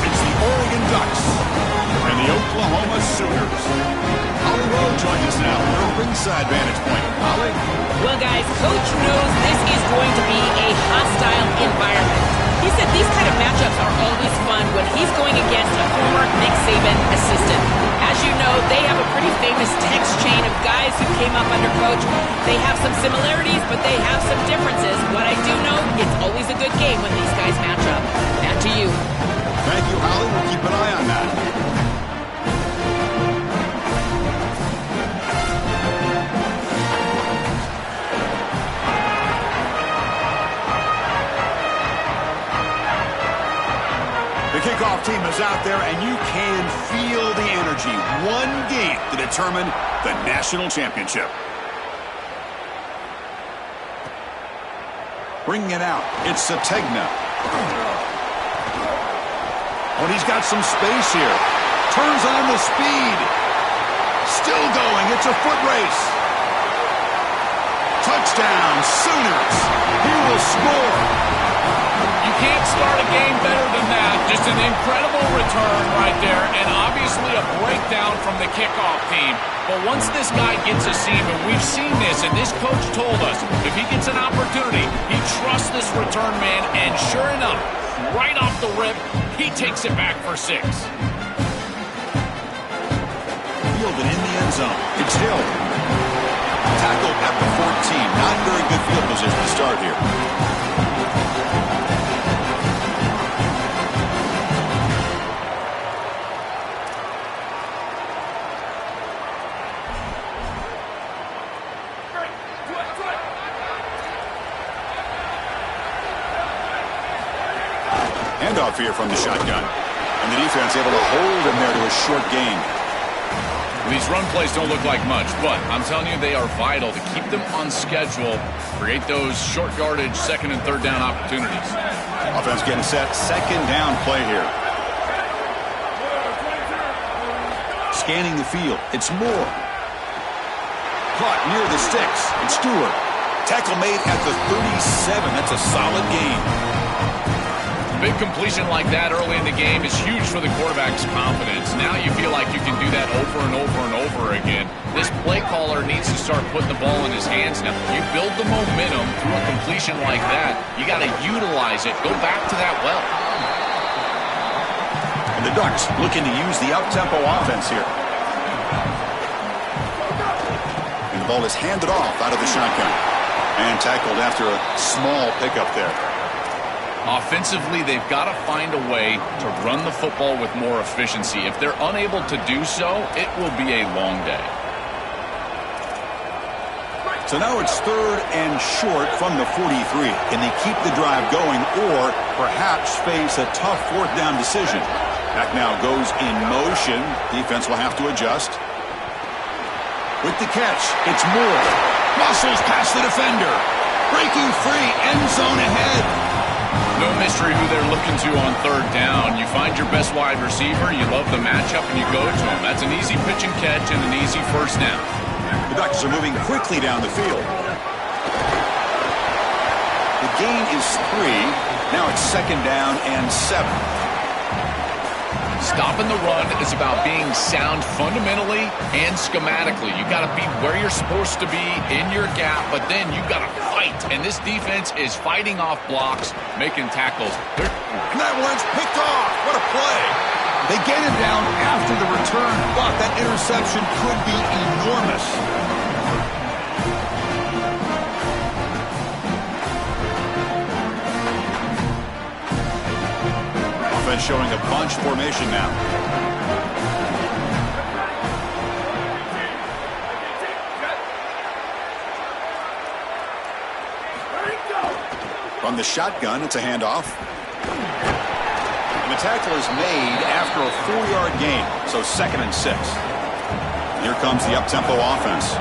It's the Oregon Ducks and the Oklahoma Sooners. Holly Rowe joins us now from her ringside vantage point. Holly? Well, guys, Coach knows this is going to be a hostile environment. He said these kind of matchups are always fun when he's going against a former Nick Saban assistant. As you know, they have a pretty famous text chain of guys who came up under Coach. They have some similarities, but they have some differences. What I do know, it's always a good game when these guys match up. Back to you. Thank you, Holly. We'll keep an eye on that. The kickoff team is out there, and you can feel the energy. One game to determine the national championship. Bringing it out, it's Sategna. Oh, he's got some space here. Turns on the speed. Still going, it's a foot race. Touchdown, Sooners. He will score. You can't start a game better than that. Just an incredible return right there, and obviously a breakdown from the kickoff team. But once this guy gets a seam, and we've seen this, and this coach told us, if he gets an opportunity, he trusts this return man, and sure enough, right off the rip, he takes it back for 6. Fielded in the end zone. It's Hill. Tackled at the 14. Not very good field position to start here. Handoff here from the shotgun. And the defense able to hold him there to a short gain. These run plays don't look like much, but I'm telling you, they are vital to keep them on schedule, create those short yardage second and third down opportunities. Offense getting set. Second down play here. Scanning the field. It's Moore. Caught near the sticks. It's Stewart. Tackle made at the 37. That's a solid gain. Big completion like that early in the game is huge for the quarterback's confidence. Now you feel like you can do that over and over and over again. This play caller needs to start putting the ball in his hands now. You build the momentum through a completion like that. You got to utilize it. Go back to that well. And the Ducks looking to use the up-tempo offense here. And the ball is handed off out of the shotgun. And tackled after a small pickup there. Offensively, they've got to find a way to run the football with more efficiency. If they're unable to do so, it will be a long day. So now it's third and short from the 43. Can they keep the drive going or perhaps face a tough fourth down decision? Back now goes in motion. Defense will have to adjust. With the catch, it's Moore. Muscles past the defender. Breaking free, end zone ahead. No mystery who they're looking to on third down. You find your best wide receiver, you love the matchup, and you go to him. That's an easy pitch and catch and an easy first down. The Ducks are moving quickly down the field. The gain is 3. Now it's second down and 7. Stopping the run is about being sound fundamentally and schematically. You got to be where you're supposed to be in your gap, but then you got to fight. And this defense is fighting off blocks, making tackles. And that one's picked off. What a play. They get it down after the return, but that interception could be enormous. Offense showing a bunch formation now. From the shotgun, it's a handoff. And the tackle is made after a 4-yard gain, so second and 6. Here comes the up-tempo offense.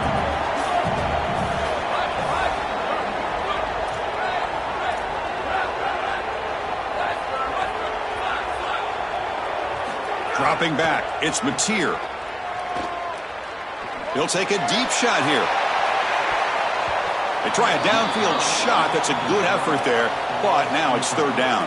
Dropping back, it's Mateer. He'll take a deep shot here. They try a downfield shot. That's a good effort there, but now it's third down.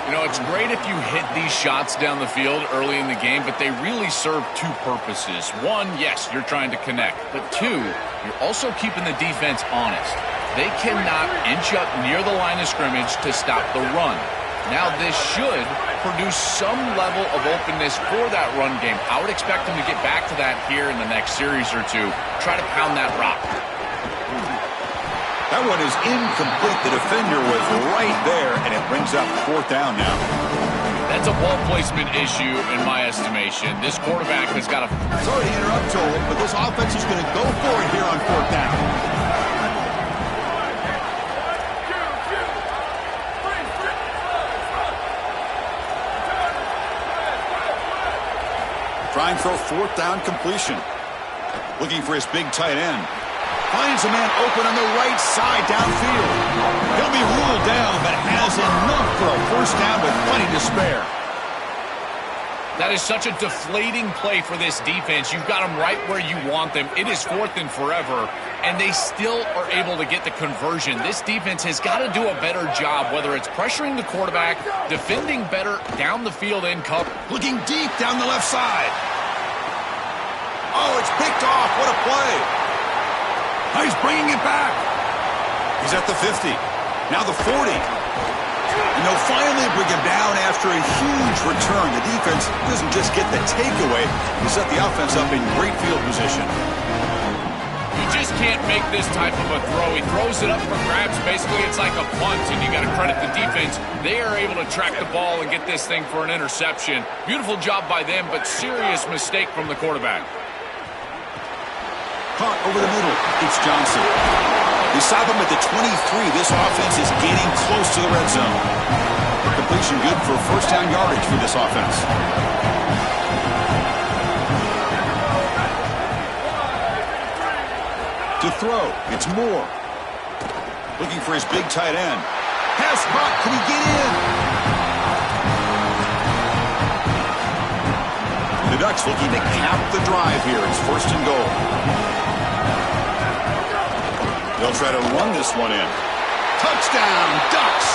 You know, it's great if you hit these shots down the field early in the game, but they really serve two purposes. One, yes, you're trying to connect, but two, you're also keeping the defense honest. They cannot inch up near the line of scrimmage to stop the run. Now, this should produce some level of openness for that run game. I would expect them to get back to that here in the next series or two. Try to pound that rock. That one is incomplete. The defender was right there, and it brings up fourth down now. That's a ball placement issue in my estimation. This quarterback has got a... Sorry to interrupt, Joel, but this offense is going to go for it here on fourth down. Trying for a fourth down completion. Looking for his big tight end. Finds a man open on the right side downfield. He'll be ruled down, but has enough for a first down with plenty to spare. That is such a deflating play for this defense. You've got them right where you want them. It is fourth and forever, and they still are able to get the conversion. This defense has got to do a better job, whether it's pressuring the quarterback, defending better down the field in cover. Looking deep down the left side. Oh, it's picked off. What a play. He's bringing it back. He's at the 50. Now the 40. And they'll finally bring him down after a huge return. The defense doesn't just get the takeaway. They set the offense up in great field position. You just can't make this type of a throw. He throws it up for grabs. Basically, it's like a punt, and you got to credit the defense. They are able to track the ball and get this thing for an interception. Beautiful job by them, but serious mistake from the quarterback. Caught over the middle. It's Johnson. They stop him at the 23. This offense is getting close to the red zone. Completion good for first down yardage for this offense. To throw, it's Moore. Looking for his big tight end. Pass caught. Can he get in? The Ducks looking to cap the drive here. It's first and goal. They'll try to run this one in. Touchdown, Ducks,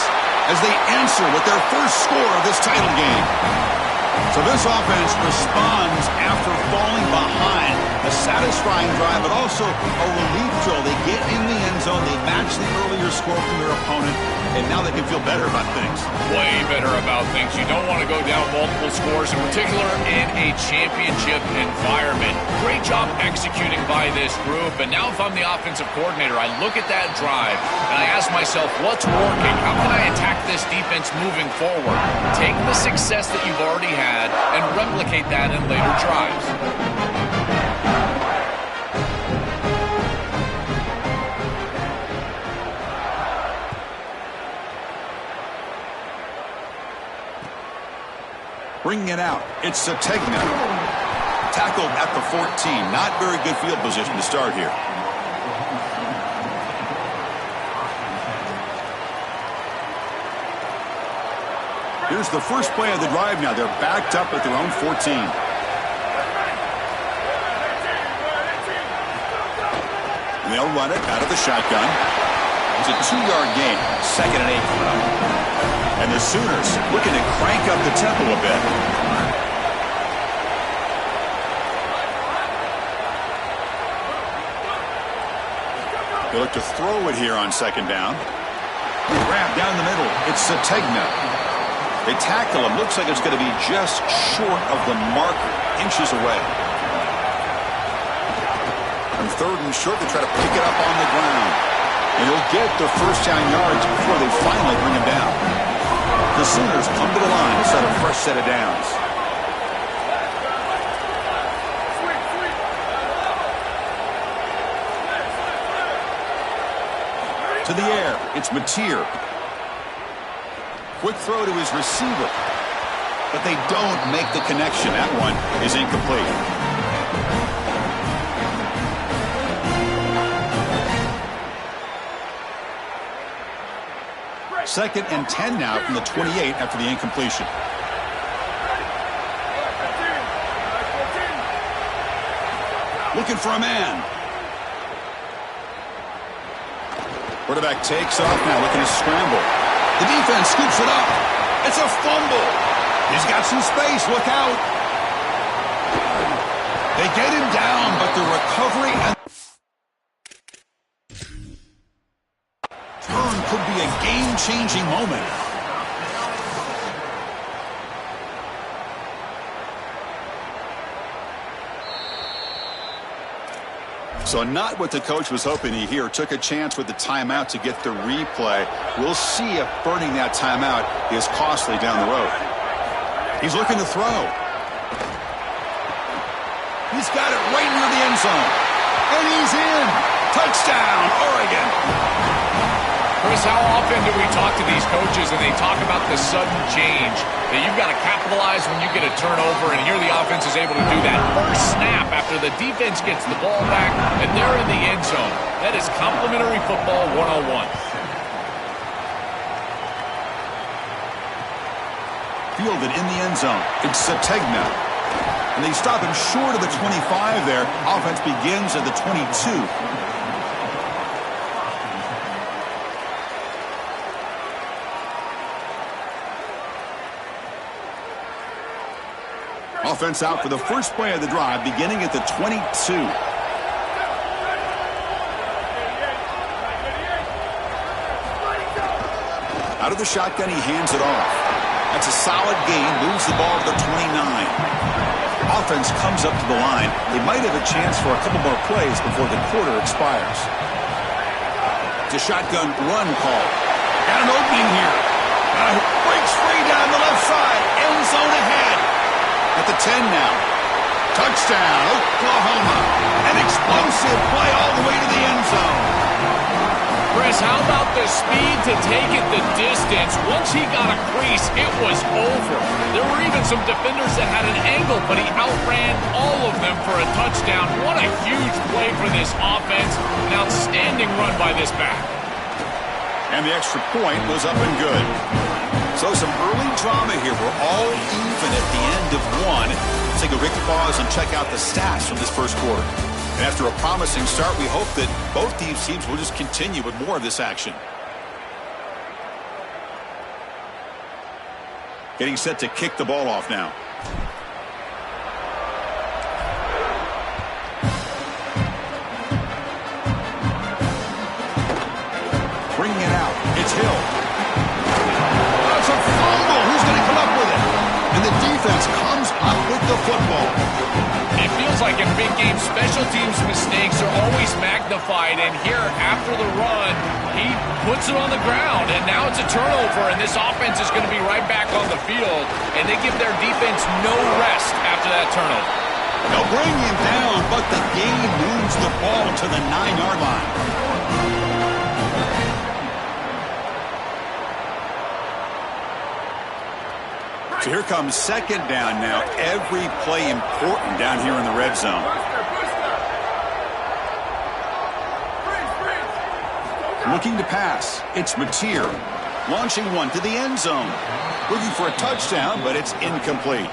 as they answer with their first score of this title game. So this offense responds after falling behind. A satisfying drive, but also a relief drill. They get in the end zone. They match the earlier score from their opponent, and now they can feel better about things. Way better about things. You don't want to go down multiple scores, in particular in a championship environment. Great job executing by this group. And now if I'm the offensive coordinator, I look at that drive, and I ask myself, what's working? How can I attack this defense moving forward? Take the success that you've already had and replicate that in later drives. Bringing it out, it's Sategna. Tackled at the 14. Not very good field position to start here. Here's the first play of the drive now. They're backed up at their own 14. And they'll run it out of the shotgun. It's a 2-yard gain. 2nd and 8 coming up. And the Sooners looking to crank up the tempo a bit. They look to throw it here on 2nd down. Grab down the middle. It's Sategna. They tackle him. Looks like it's going to be just short of the marker. Inches away. And 3rd and short, they try to pick it up on the ground. And they'll get the first down yards before they finally bring him down. The Sooners come to the line to set a fresh set of downs. To the air, it's Mateer. Quick throw to his receiver. But they don't make the connection. That one is incomplete. Second and 10 now from the 28 after the incompletion. Looking for a man. Quarterback takes off now, looking to scramble. The defense scoops it up. It's a fumble. He's got some space. Look out. They get him down, but the recovery and turn could be a game-changing moment. So not what the coach was hoping to hear. Took a chance with the timeout to get the replay. We'll see if burning that timeout is costly down the road. He's looking to throw. He's got it right near the end zone. And he's in. Touchdown, Oregon. Chris, how often do we talk to these coaches and they talk about the sudden change, that you've got to capitalize when you get a turnover, and here the offense is able to do that first snap after the defense gets the ball back, and they're in the end zone. That is complimentary football 101. Fielded in the end zone. It's Sategna. And they stop him short of the 25 there. Offense begins at the 22. Offense out for the first play of the drive, beginning at the 22. Out of the shotgun, he hands it off. That's a solid gain, moves the ball to the 29. Offense comes up to the line. They might have a chance for a couple more plays before the quarter expires. It's a shotgun run call. Got an opening here. Breaks free down the left side. End zone ahead. At the 10 now. Touchdown, Oklahoma. An explosive play all the way to the end zone. Chris, how about the speed to take it the distance? Once he got a crease, it was over. There were even some defenders that had an angle, but he outran all of them for a touchdown. What a huge play for this offense. An outstanding run by this back. And the extra point was up and good. So some early drama here. We're all even at the end of one. Let's take a quick pause and check out the stats from this first quarter. And after a promising start, we hope that both these teams will just continue with more of this action. Getting set to kick the ball off now. Bringing it out. It's Hill. It's a fumble. Who's going to come up with it? And the defense comes up with the football. It feels like in big games, special teams mistakes are always magnified. And here, after the run, he puts it on the ground. And now it's a turnover, and this offense is going to be right back on the field. And they give their defense no rest after that turnover. They'll bring him down, but the game moves the ball to the 9-yard line. So here comes second down now. Every play important down here in the red zone. Looking to pass. It's Mateer. Launching one to the end zone. Looking for a touchdown, but it's incomplete.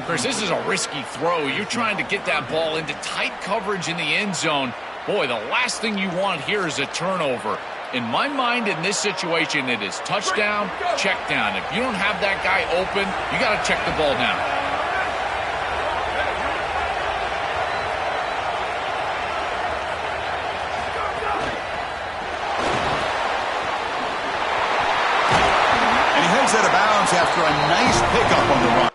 Chris, this is a risky throw. You're trying to get that ball into tight coverage in the end zone. Boy, the last thing you want here is a turnover. In my mind, in this situation, it is touchdown, check down. If you don't have that guy open, you got to check the ball down. And he heads out of bounds after a nice pickup on the run.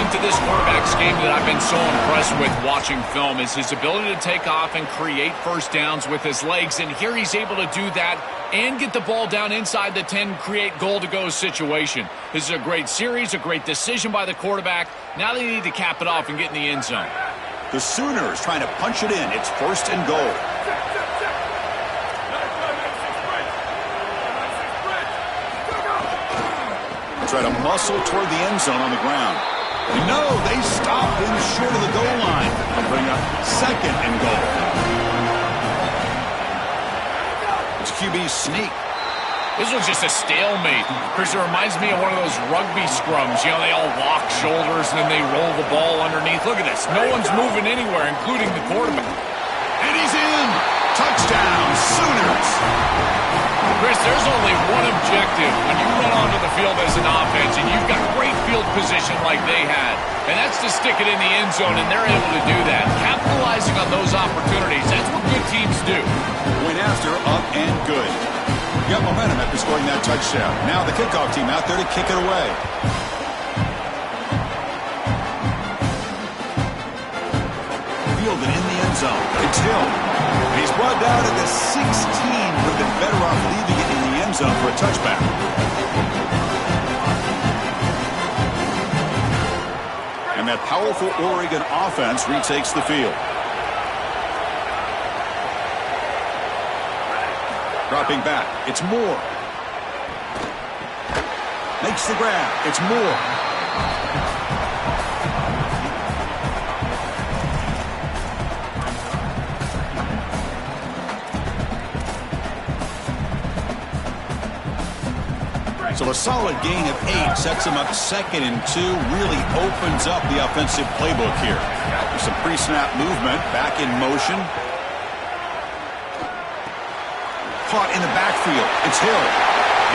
To this quarterback's game that I've been so impressed with watching film is his ability to take off and create first downs with his legs, and here he's able to do that and get the ball down inside the 10, create goal-to-go situation. This is a great series, a great decision by the quarterback. Now they need to cap it off and get in the end zone. The Sooners trying to punch it in. It's first and goal. Try to muscle toward the end zone on the ground. No, they stop him short of the goal line. They'll bring up second and goal. It's QB sneak. This was just a stalemate. Chris, it reminds me of one of those rugby scrums. You know, they all lock shoulders and then they roll the ball underneath. Look at this. No one's moving anywhere, including the quarterback. And he's in. Touchdown, Sooners. Chris, there's only one objective when you run onto the field as an offense and you've got great field position like they had, and that's to stick it in the end zone, and they're able to do that. Capitalizing on those opportunities, that's what good teams do. Went after, up and good. Got momentum after scoring that touchdown. Now the kickoff team out there to kick it away. Fielded in the end zone. It's Hill. He's brought down at the 16. Would have been better off leaving it in the end zone for a touchback. And that powerful Oregon offense retakes the field. Dropping back. It's Moore. Makes the grab. It's Moore. So a solid gain of 8 sets him up 2nd and 2. Really opens up the offensive playbook here. There's some pre-snap movement. Back in motion. Caught in the backfield. It's Hill.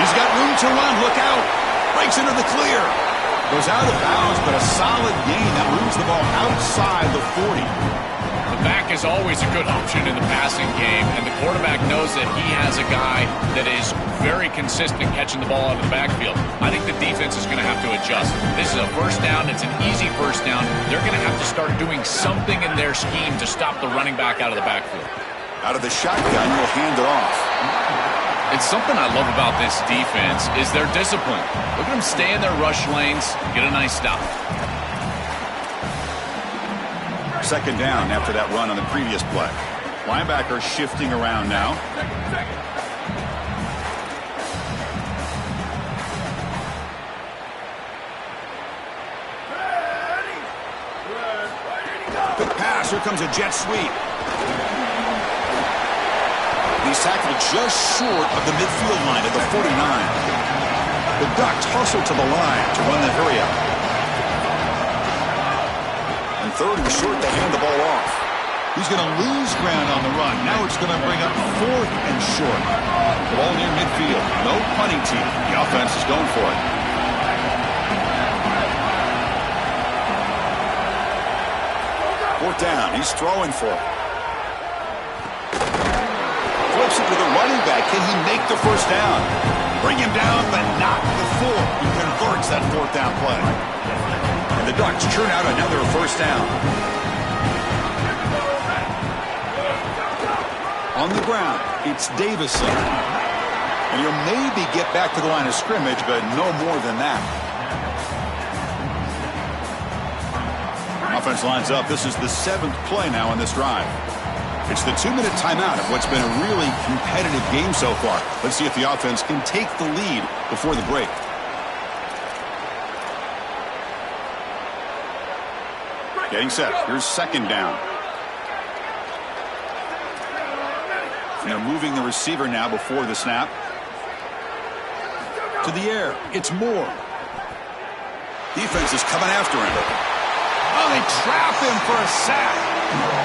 He's got room to run. Look out. Breaks into the clear. Goes out of bounds, but a solid gain. That moves the ball outside the 40. The back is always a good option in the passing game, and the quarterback knows that he has a guy that is very consistent catching the ball out of the backfield. I think the defense is going to have to adjust. This is a first down. It's an easy first down. They're going to have to start doing something in their scheme to stop the running back out of the backfield. Out of the shotgun, will hand it off. It's something I love about this defense is their discipline. Look at them stay in their rush lanes, get a nice stop. 2nd down after that run on the previous play. Linebacker shifting around now. Good pass. Here comes a jet sweep. He's tackled just short of the midfield line at the 49. The Ducks hustle to the line to run the hurry up. And 3rd and short, they hand the ball off. He's going to lose ground on the run. Now it's going to bring up 4th and short. The ball near midfield. No punting team. The offense is going for it. Fourth down. He's throwing for it. Flips it to the running back. Can he make the first down? Bring him down, but not before he converts that 4th down play. And the Ducks churn out another first down. On the ground, it's Davison. And he'll maybe get back to the line of scrimmage, but no more than that. Offense lines up. This is the 7th play now on this drive. It's the 2-minute timeout of what's been a really competitive game so far. Let's see if the offense can take the lead before the break. Getting set. Here's 2nd down. They're moving the receiver now before the snap. To the air. It's Moore. Defense is coming after him. Oh, they trap him for a sack.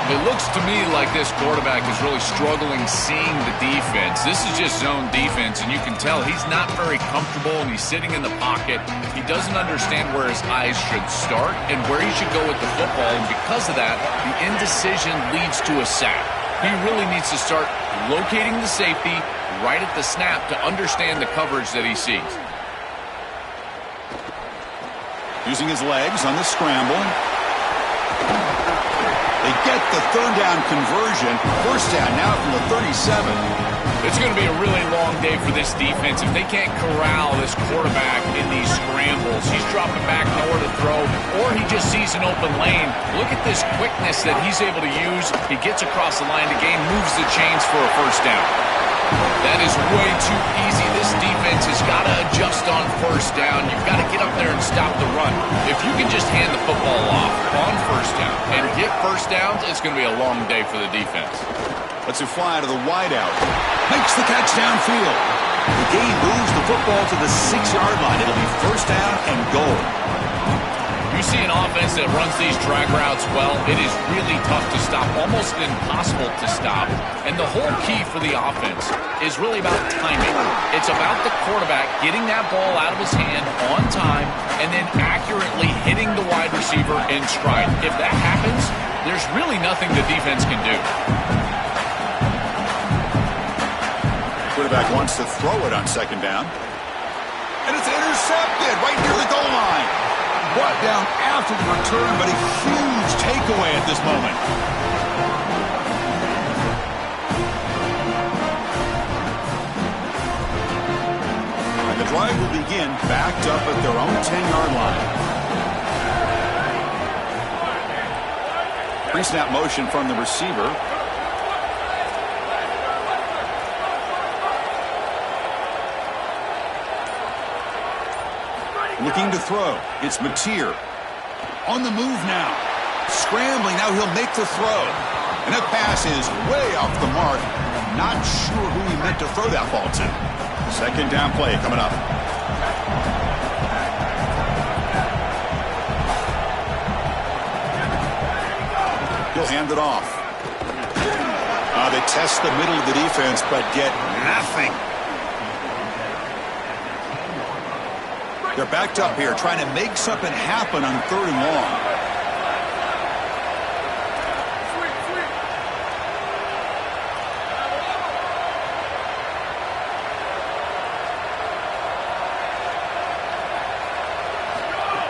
It looks to me like this quarterback is really struggling seeing the defense. This is just zone defense, and you can tell he's not very comfortable, and he's sitting in the pocket. He doesn't understand where his eyes should start and where he should go with the football, and because of that, the indecision leads to a sack. He really needs to start locating the safety right at the snap to understand the coverage that he sees. Using his legs on the scramble. They get the 3rd down conversion. First down now from the 37. It's going to be a really long day for this defense. If they can't corral this quarterback in these scrambles, he's dropping back nowhere to throw, or he just sees an open lane. Look at this quickness that he's able to use. He gets across the line to gain, moves the chains for a first down. That is way too easy. This defense has got to adjust on first down. You've got to get up there and stop the run. If you can just hand the football off on first down and get first downs, it's going to be a long day for the defense. Lets it fly to the wideout. Makes the catch downfield. The gain moves the football to the 6-yard line. It'll be first down and goal. You see an offense that runs these drag routes well, it is really tough to stop, almost impossible to stop. And the whole key for the offense is really about timing. It's about the quarterback getting that ball out of his hand on time and then accurately hitting the wide receiver in stride. If that happens, there's really nothing the defense can do. Quarterback wants to throw it on second down. And it's intercepted right near the goal line. Brought down after the return, but a huge takeaway at this moment. And the drive will begin backed up at their own 10-yard line. Pre-snap motion from the receiver. Looking to throw. It's Marcc. On the move now. Scrambling. Now he'll make the throw. And that pass is way off the mark. Not sure who he meant to throw that ball to. Second down play coming up. He'll hand it off. They test the middle of the defense, but get nothing. They're backed up here, trying to make something happen on 3rd and long.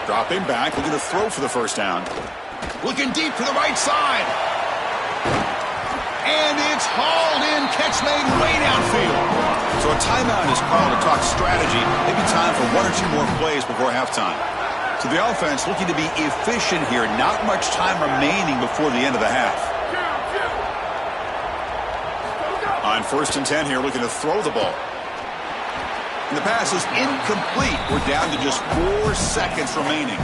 Dropping back, looking to throw for the first down. Looking deep to the right side. And it's hauled in, catch made way downfield. So a timeout is called to talk strategy. Maybe time for 1 or 2 more plays before halftime. So the offense looking to be efficient here. Not much time remaining before the end of the half. On 1st and 10 here, looking to throw the ball. And the pass is incomplete. We're down to just 4 seconds remaining.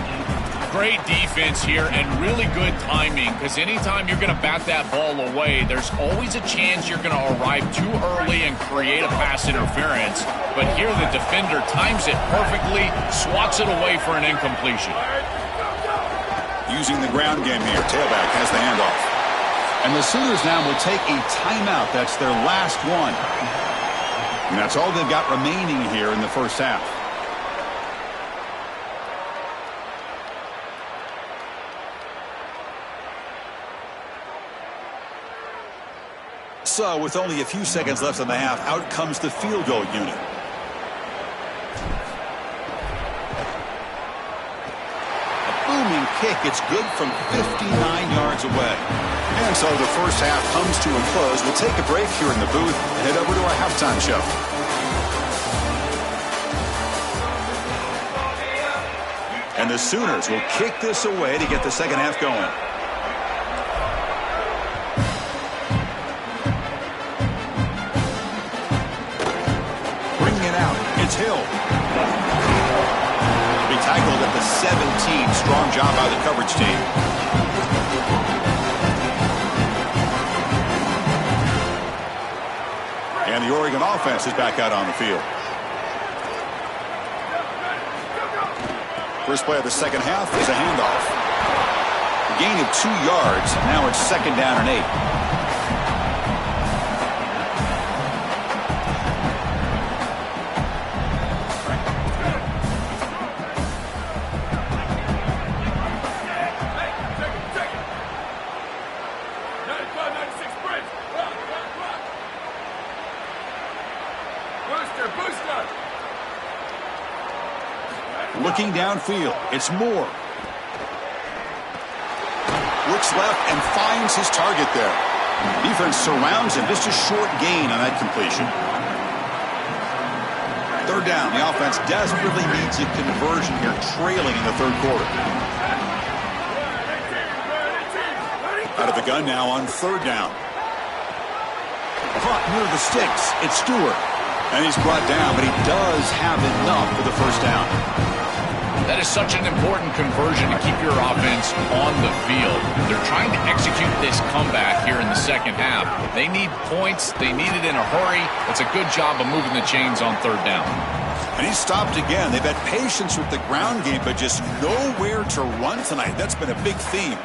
Great defense here and really good timing, because anytime you're going to bat that ball away, there's always a chance you're going to arrive too early and create a pass interference. But here the defender times it perfectly, swats it away for an incompletion. Using the ground game here, tailback has the handoff. And the Sooners now will take a timeout. That's their last one. And that's all they've got remaining here in the first half. So, with only a few seconds left in the half, out comes the field goal unit. A booming kick. It's good from 59 yards away. And so the first half comes to a close. We'll take a break here in the booth and head over to our halftime show. And the Sooners will kick this away to get the second half going. It's Hill. He'll be tackled at the 17. Strong job by the coverage team. And the Oregon offense is back out on the field. First play of the second half is a handoff. A gain of 2 yards. Now it's second down and 8. Looking downfield, it's Moore. Looks left and finds his target there. Defense surrounds him. Just a short gain on that completion. 3rd down. The offense desperately needs a conversion here, trailing in the 3rd quarter. Out of the gun now on 3rd down. Caught near the sticks. It's Stewart. And he's brought down, but he does have enough for the first down. That is such an important conversion to keep your offense on the field. They're trying to execute this comeback here in the second half. They need points. They need it in a hurry. It's a good job of moving the chains on third down. And he stopped again. They've had patience with the ground game, but just nowhere to run tonight. That's been a big theme.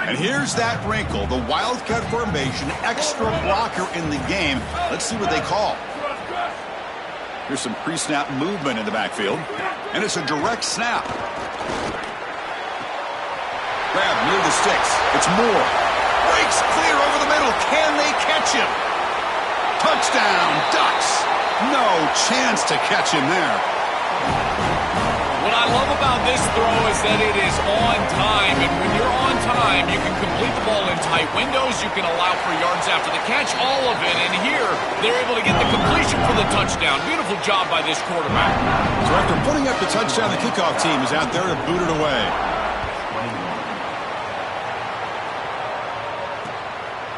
And here's that wrinkle, the wildcat formation, extra blocker in the game. Let's see what they call. Here's some pre-snap movement in the backfield. And it's a direct snap. Grab near the sticks. It's Moore. Breaks clear over the middle. Can they catch him? Touchdown, Ducks. No chance to catch him there. What I love about this throw is that it is on time. And when you're on time, you can complete the ball in tight windows. You can allow for yards after the catch, all of it. And here, they're able to get the completion for the touchdown. Beautiful job by this quarterback. So after putting up the touchdown, the kickoff team is out there to boot it away.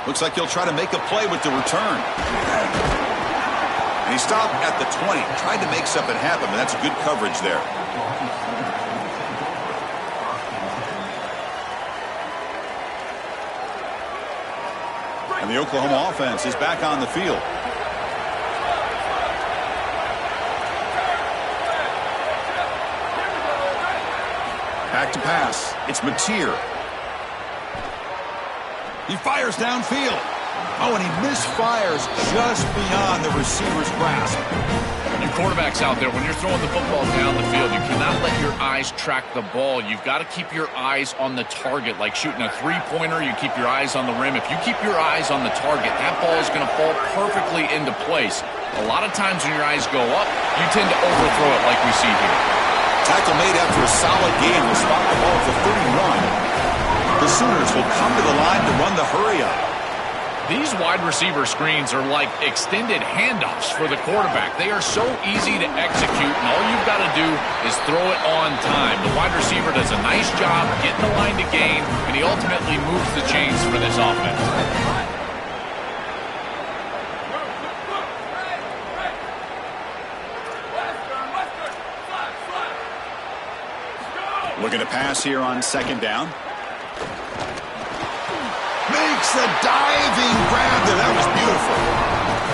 Looks like he'll try to make a play with the return. And he stopped at the 20. Tried to make something happen, but that's good coverage there. And the Oklahoma offense is back on the field. Back to pass. It's Mateer. He fires downfield. Oh, and he misfires just beyond the receiver's grasp. Your quarterback's out there. When you're throwing the football down the field, you cannot let your eyes track the ball. You've got to keep your eyes on the target. Like shooting a three-pointer, you keep your eyes on the rim. If you keep your eyes on the target, that ball is going to fall perfectly into place. A lot of times when your eyes go up, you tend to overthrow it like we see here. Tackle made after a solid gain. Will spot the ball at the 31. The Sooners will come to the line to run the hurry-up. These wide receiver screens are like extended handoffs for the quarterback. They are so easy to execute, and all you've got to do is throw it on time. The wide receiver does a nice job getting the line to gain, and he ultimately moves the chains for this offense. Looking to pass here on second down. Makes a diving grab there. That was beautiful.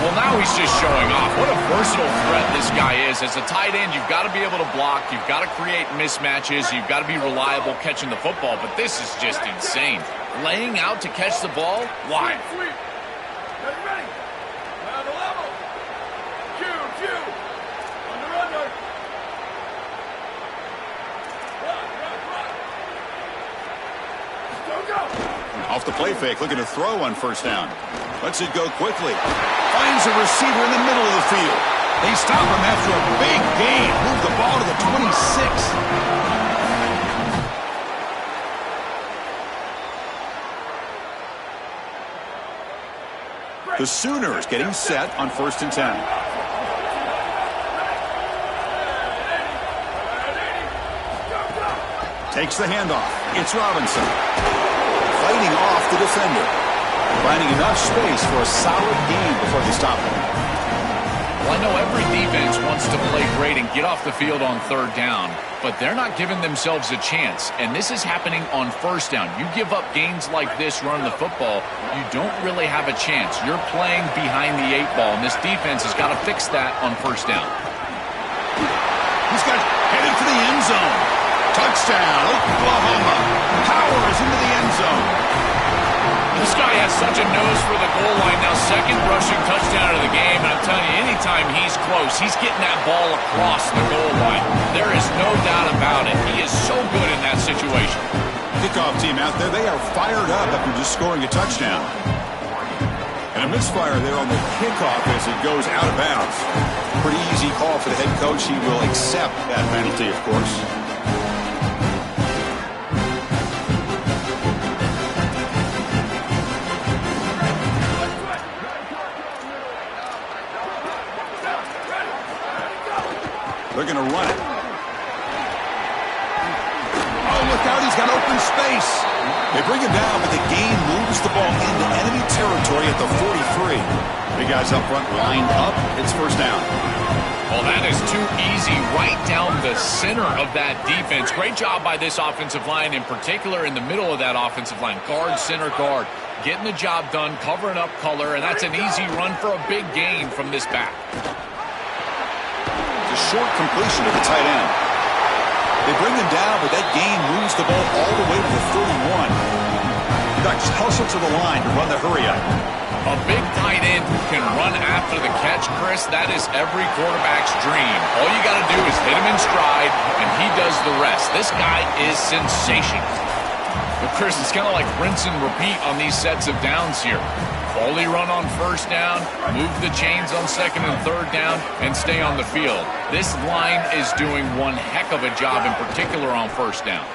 Well, now he's just showing off. What a versatile threat this guy is. As a tight end, you've got to be able to block. You've got to create mismatches. You've got to be reliable catching the football. But this is just insane. Laying out to catch the ball? Why? Off the play fake, looking to throw on first down. Lets it go quickly. Finds a receiver in the middle of the field. They stop him after a big gain. Move the ball to the 26. The Sooners getting set on 1st and 10. Takes the handoff. It's Robinson. Fighting off the defender. Finding enough space for a solid gain before they stop him. Well, I know every defense wants to play great and get off the field on third down, but they're not giving themselves a chance, and this is happening on first down. You give up gains like this running the football, you don't really have a chance. You're playing behind the 8-ball, and this defense has got to fix that on first down. He's got headed for the end zone. Touchdown, Oklahoma. Powers into the end zone. This guy has such a nose for the goal line now. Second rushing touchdown of the game. And I'm telling you, anytime he's close, he's getting that ball across the goal line. There is no doubt about it. He is so good in that situation. Kickoff team out there, they are fired up after just scoring a touchdown. And a misfire there on the kickoff as it goes out of bounds. Pretty easy call for the head coach. He will accept that penalty, of course. They're going to run it. Oh, look out. He's got open space. They bring him down, but the gain moves the ball into enemy territory at the 43. Big guys up front lined up. It's first down. Well, that is too easy right down the center of that defense. Great job by this offensive line, in particular in the middle of that offensive line. Guard, center, guard. Getting the job done, covering up color, and that's an easy run for a big gain from this back. It's a short completion to the tight end. They bring them down, but that gain moves the ball all the way to the 31. The Ducks hustle to the line to run the hurry up. A big tight end who can run after the catch, Chris, that is every quarterback's dream. All you got to do is hit him in stride, and he does the rest. This guy is sensational. But, Chris, it's kind of like rinse and repeat on these sets of downs here. Quality run on first down, move the chains on second and third down, and stay on the field. This line is doing one heck of a job, in particular on first down.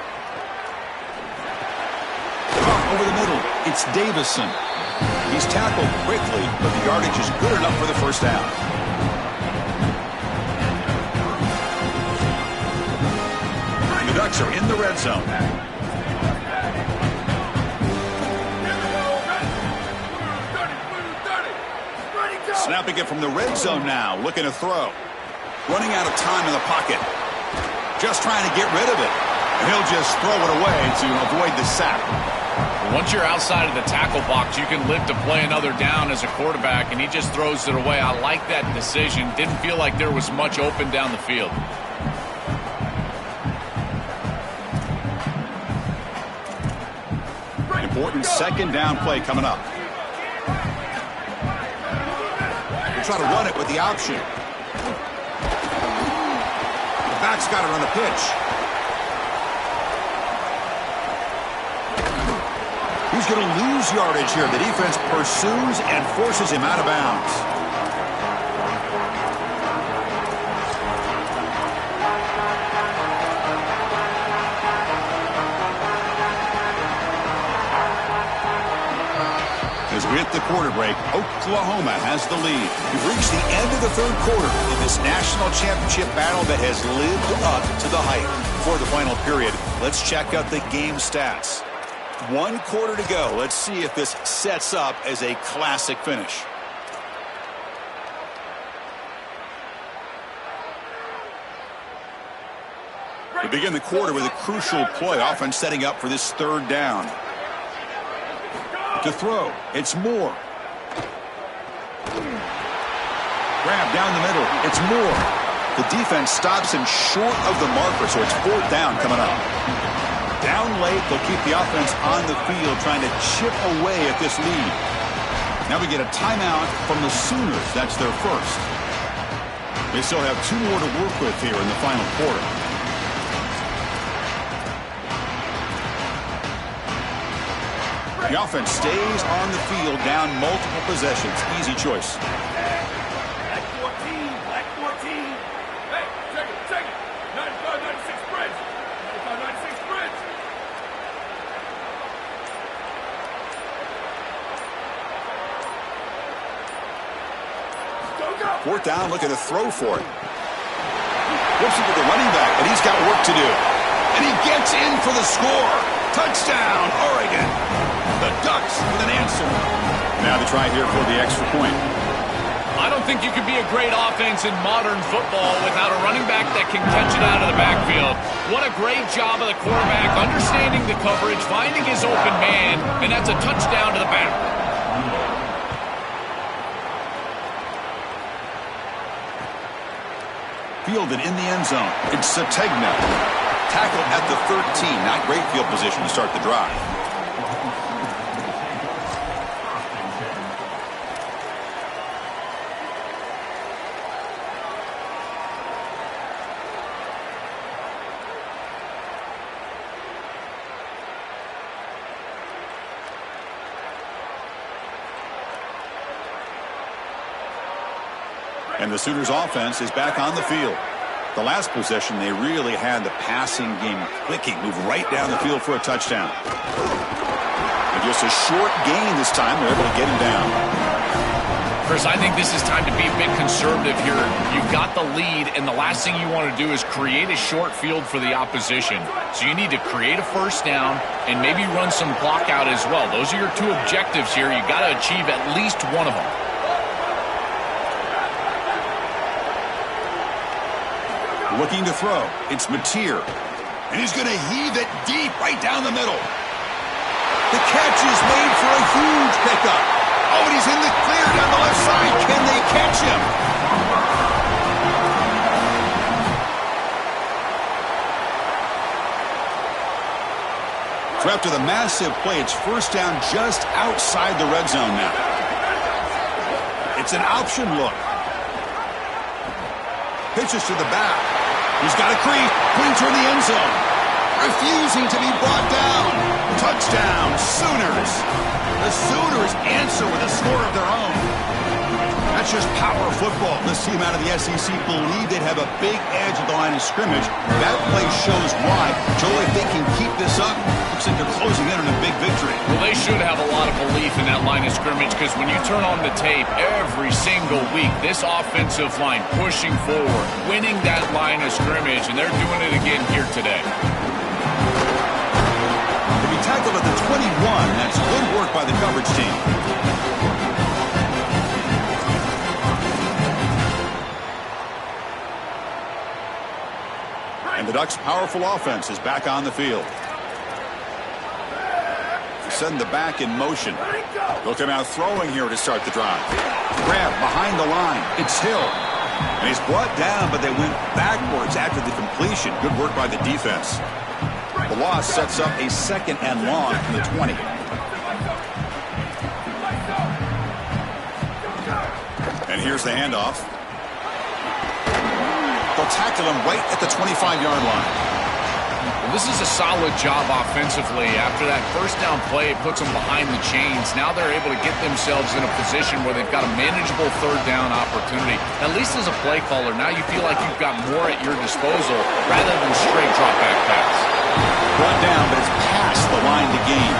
Over the middle, it's Davison. He's tackled quickly, but the yardage is good enough for the first down. The Ducks are in the red zone. Snapping it from the red zone now, looking to throw. Running out of time in the pocket. Just trying to get rid of it. And he'll just throw it away to avoid the sack. Once you're outside of the tackle box, you can live to play another down as a quarterback, and he just throws it away. I like that decision. Didn't feel like there was much open down the field. Important second down play coming up. We'll try to run it with the option. The back's got it on the pitch. He's going to lose yardage here. The defense pursues and forces him out of bounds. As we hit the quarter break, Oklahoma has the lead. We've reached the end of the third quarter in this national championship battle that has lived up to the hype. For the final period, let's check out the game stats. 1 quarter to go. Let's see if this sets up as a classic finish. We begin the quarter with a crucial play. Offense setting up for this third down. To throw, it's Moore. Grab down the middle, it's Moore. The defense stops him short of the marker, so it's fourth down coming up. Down late, they'll keep the offense on the field trying to chip away at this lead. Now we get a timeout from the Sooners. That's their first. They still have 2 more to work with here in the final quarter. The offense stays on the field, down multiple possessions. Easy choice. Black 14, black 14. Hey, check it. 95, 96 spreads. 95, 96 spreads. Fourth down, looking to throw for it. Flips it to the running back, and he's got work to do. And he gets in for the score. Touchdown, Oregon. The Ducks with an answer. Now to try here for the extra point. I don't think you could be a great offense in modern football without a running back that can catch it out of the backfield. What a great job of the quarterback, understanding the coverage, finding his open man, and that's a touchdown to the back. Fielded in the end zone. It's Sategna. Tackled at the 13. Not great field position to start the drive. And the Sooners offense is back on the field. The last possession, they really had the passing game clicking. Moved right down the field for a touchdown. And just a short gain this time. They're able to get him down. Chris, I think this is time to be a bit conservative here. You've got the lead, and the last thing you want to do is create a short field for the opposition. So you need to create a first down and maybe run some clock out as well. Those are your 2 objectives here. You've got to achieve at least one of them. Looking to throw. It's Mateer. And he's going to heave it deep right down the middle. The catch is made for a huge pickup. Oh, and he's in the clear down the left side. Can they catch him? So after the massive play, it's first down just outside the red zone now. It's an option look. Pitches to the back. He's got a creep. Brings her in the end zone. Refusing to be brought down. Touchdown, Sooners. The Sooners answer with a score of their own. That's just power football. This team out of the SEC believe they'd have a big edge at the line of scrimmage. That play shows why. Joel, if they can keep this up, looks like they're closing in on a big victory. Well, they should have a lot of belief in that line of scrimmage because when you turn on the tape every single week, this offensive line pushing forward, winning that line of scrimmage, and they're doing it again here today. To be tackled at the 21, that's good work by the coverage team. And the Ducks' powerful offense is back on the field. Send the back in motion. They'll come out throwing here to start the drive. Grab behind the line. It's Hill. And he's brought down, but they went backwards after the completion. Good work by the defense. The loss sets up a 2nd and long from the 20. And here's the handoff. They'll tackle him right at the 25-yard line. Well, this is a solid job offensively. After that first down play, it puts them behind the chains. Now they're able to get themselves in a position where they've got a manageable 3rd down opportunity. At least as a play caller, now you feel like you've got more at your disposal rather than straight drop-back pass. Brought down, but it's past the line to gain.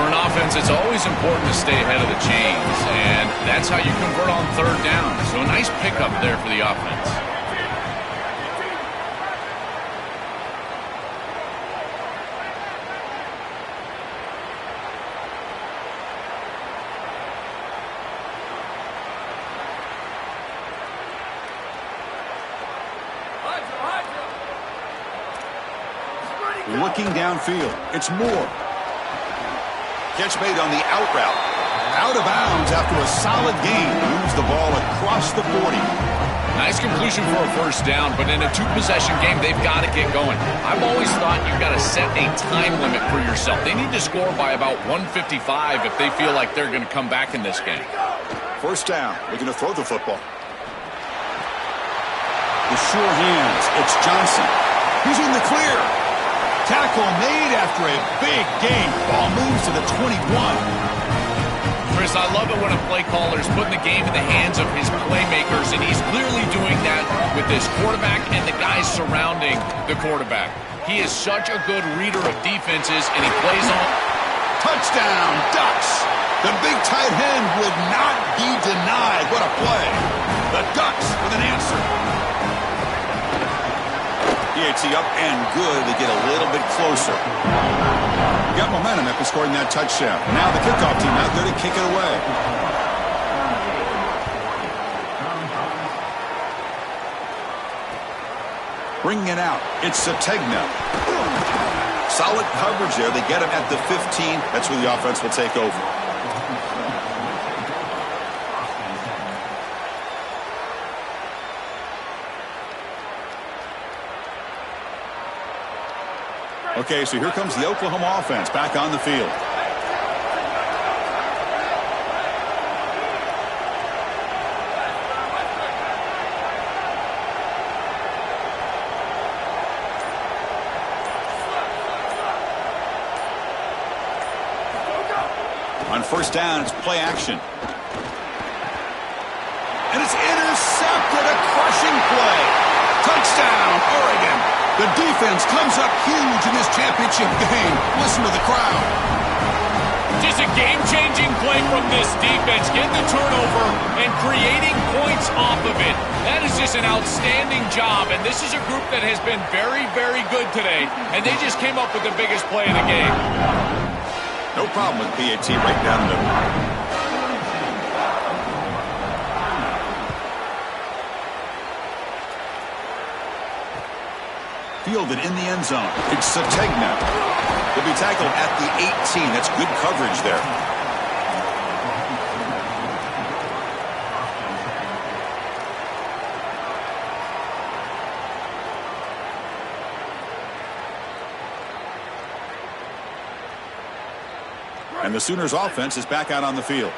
For an offense, it's always important to stay ahead of the chains, and that's how you convert on 3rd down. So a nice pickup there for the offense. Looking downfield. It's Moore. Catch made on the out route. Out of bounds after a solid gain. Moves the ball across the 40. Nice completion for a first down, but in a 2-possession game, they've got to get going. I've always thought you've got to set a time limit for yourself. They need to score by about 155 if they feel like they're going to come back in this game. First down. Looking to throw the football. The sure hands. It's Johnson. He's in the clear. Tackle made after a big gain. Ball moves to the 21. Chris, I love it when a play caller is putting the game in the hands of his playmakers, and he's clearly doing that with this quarterback and the guys surrounding the quarterback. He is such a good reader of defenses, and he plays on. Touchdown, Ducks. The big tight end would not be denied. What a play. The Ducks with an answer. PAT up and good to get a little bit closer. Got momentum after scoring that touchdown. Now the kickoff team out there to kick it away. Bringing it out. It's Sategna. Solid coverage there. They get him at the 15. That's where the offense will take over. Okay, so here comes the Oklahoma offense back on the field. On first down, it's play action. And it's intercepted, a crushing play. Touchdown, Oregon. The defense comes up huge in this championship game. Listen to the crowd. Just a game-changing play from this defense. Getting the turnover and creating points off of it. That is just an outstanding job. And this is a group that has been very, very good today. And they just came up with the biggest play of the game. No problem with PAT right down the middle. fielded in the end zone. It's Sategna. He'll be tackled at the 18. That's good coverage there. And the Sooners offense is back out on the field.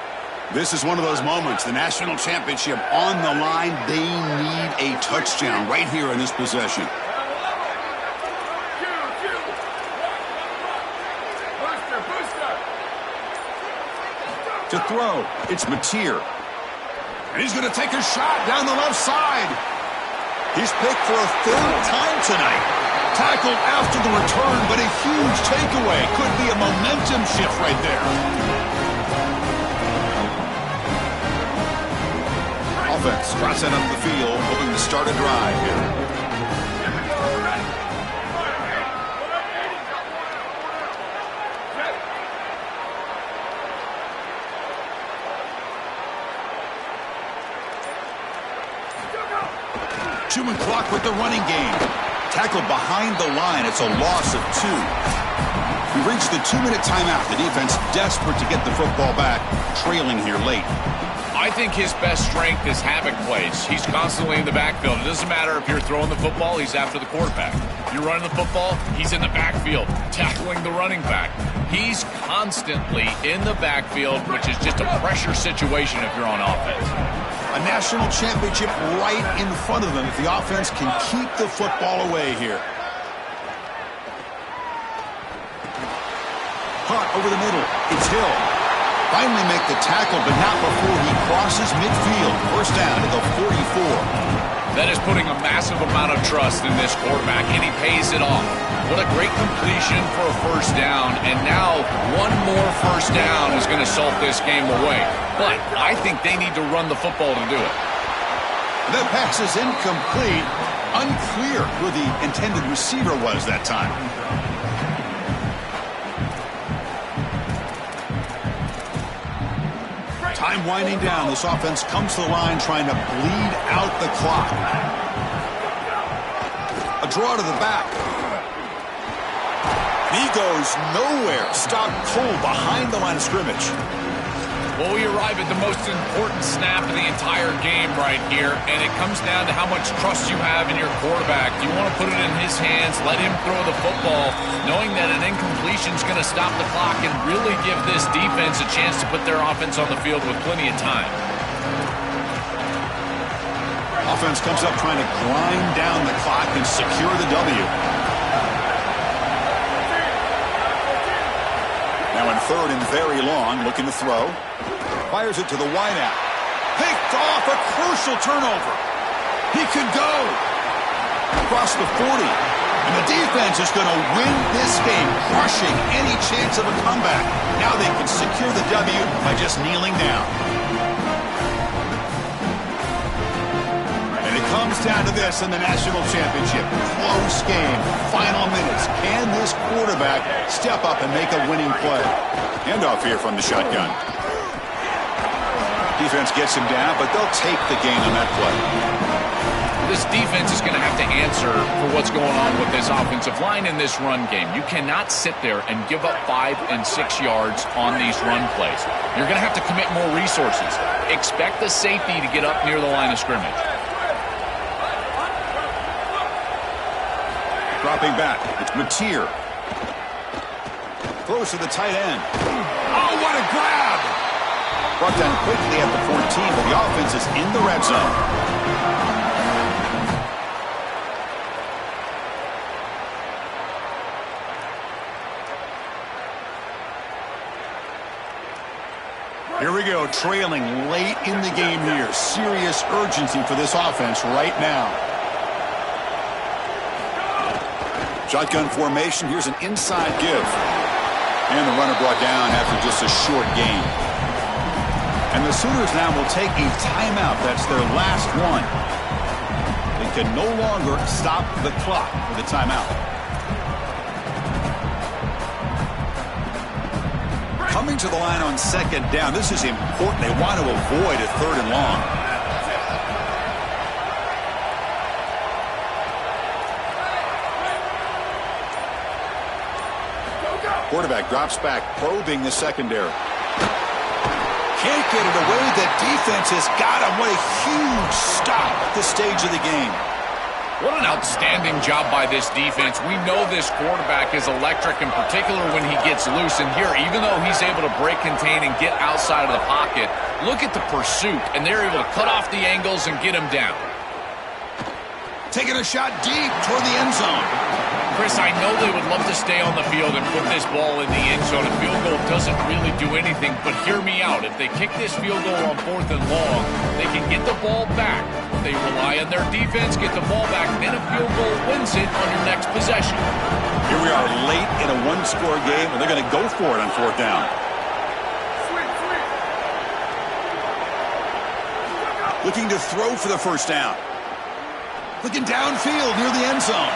This is one of those moments, the national championship on the line. They need a touchdown right here in this possession. To throw, it's Marcc. And he's going to take a shot down the left side. He's picked for a third time tonight. Tackled after the return, but a huge takeaway. Could be a momentum shift right there. Offense trots out onto the field, hoping to start a drive here. Chewing clock with the running game. Tackled behind the line. It's a loss of 2. We reached the 2-minute timeout. The defense desperate to get the football back, trailing here late. I think his best strength is havoc plays. He's constantly in the backfield. It doesn't matter if you're throwing the football, he's after the quarterback. If you're running the football, he's in the backfield, tackling the running back. He's constantly in the backfield, which is just a pressure situation if you're on offense. A national championship right in front of them if the offense can keep the football away here. Caught over the middle. It's Hill. Finally make the tackle, but not before he crosses midfield. First down to the 44. That is putting a massive amount of trust in this quarterback, and he pays it off. What a great completion for a first down, and now one more first down is going to salt this game away. But I think they need to run the football to do it. The pass is incomplete. Unclear who the intended receiver was that time. Time winding down. This offense comes to the line trying to bleed out the clock. A draw to the back. He goes nowhere. Stopped cold behind the line of scrimmage. Well, we arrive at the most important snap of the entire game right here, and it comes down to how much trust you have in your quarterback. Do you want to put it in his hands, let him throw the football, knowing that an incompletion is going to stop the clock and really give this defense a chance to put their offense on the field with plenty of time? Offense comes up trying to grind down the clock and secure the W. Now in third and very long, looking to throw. Fires it to the wideout. Picked off, a crucial turnover. He could go. Across the 40. And the defense is going to win this game, crushing any chance of a comeback. Now they can secure the W by just kneeling down. And it comes down to this in the national championship. Close game. Final minutes. Can this quarterback step up and make a winning play? Handoff here from the shotgun. Defense gets him down, but they'll take the gain on that play. This defense is going to have to answer for what's going on with this offensive line in this run game. You cannot sit there and give up 5 and 6 yards on these run plays. You're going to have to commit more resources. Expect the safety to get up near the line of scrimmage. Dropping back, it's Marcc. Close to the tight end. Oh, what a grab! Brought down quickly at the 14, but the offense is in the red zone. Here we go, trailing late in the game here. Serious urgency for this offense right now. Shotgun formation, here's an inside give. And the runner brought down after just a short gain. And the Sooners now will take a timeout. That's their last one. They can no longer stop the clock with a timeout. Coming to the line on second down. This is important. They want to avoid a third and long. Quarterback drops back, probing the secondary. Can't get it away. The defense has got him. What a huge stop at this stage of the game. What an outstanding job by this defense. We know this quarterback is electric, in particular when he gets loose. And here, even though he's able to break, contain, and get outside of the pocket, look at the pursuit. And they're able to cut off the angles and get him down. Taking a shot deep toward the end zone. Chris, I know they would love to stay on the field and put this ball in the end zone. A field goal doesn't really do anything, but hear me out. If they kick this field goal on 4th and long, they can get the ball back. They rely on their defense, get the ball back, then a field goal wins it on your next possession. Here we are late in a one-score game, and they're going to go for it on 4th down. Looking to throw for the first down. Looking downfield near the end zone.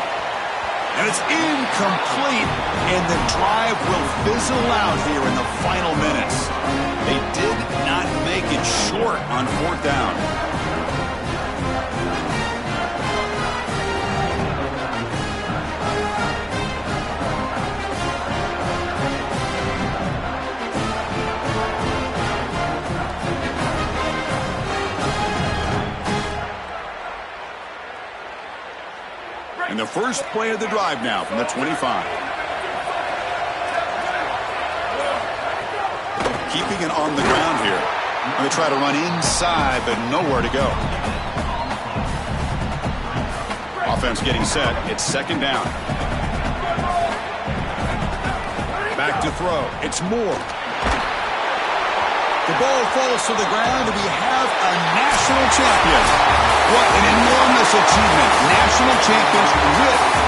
And it's incomplete, and the drive will fizzle out here in the final minutes. They did not make it short on 4th down. And the first play of the drive now from the 25. Keeping it on the ground here. Going to try to run inside, but nowhere to go. Offense getting set. It's 2nd down. Back to throw. It's Moore. The ball falls to the ground, and we have a national champion. What an enormous achievement. National champions with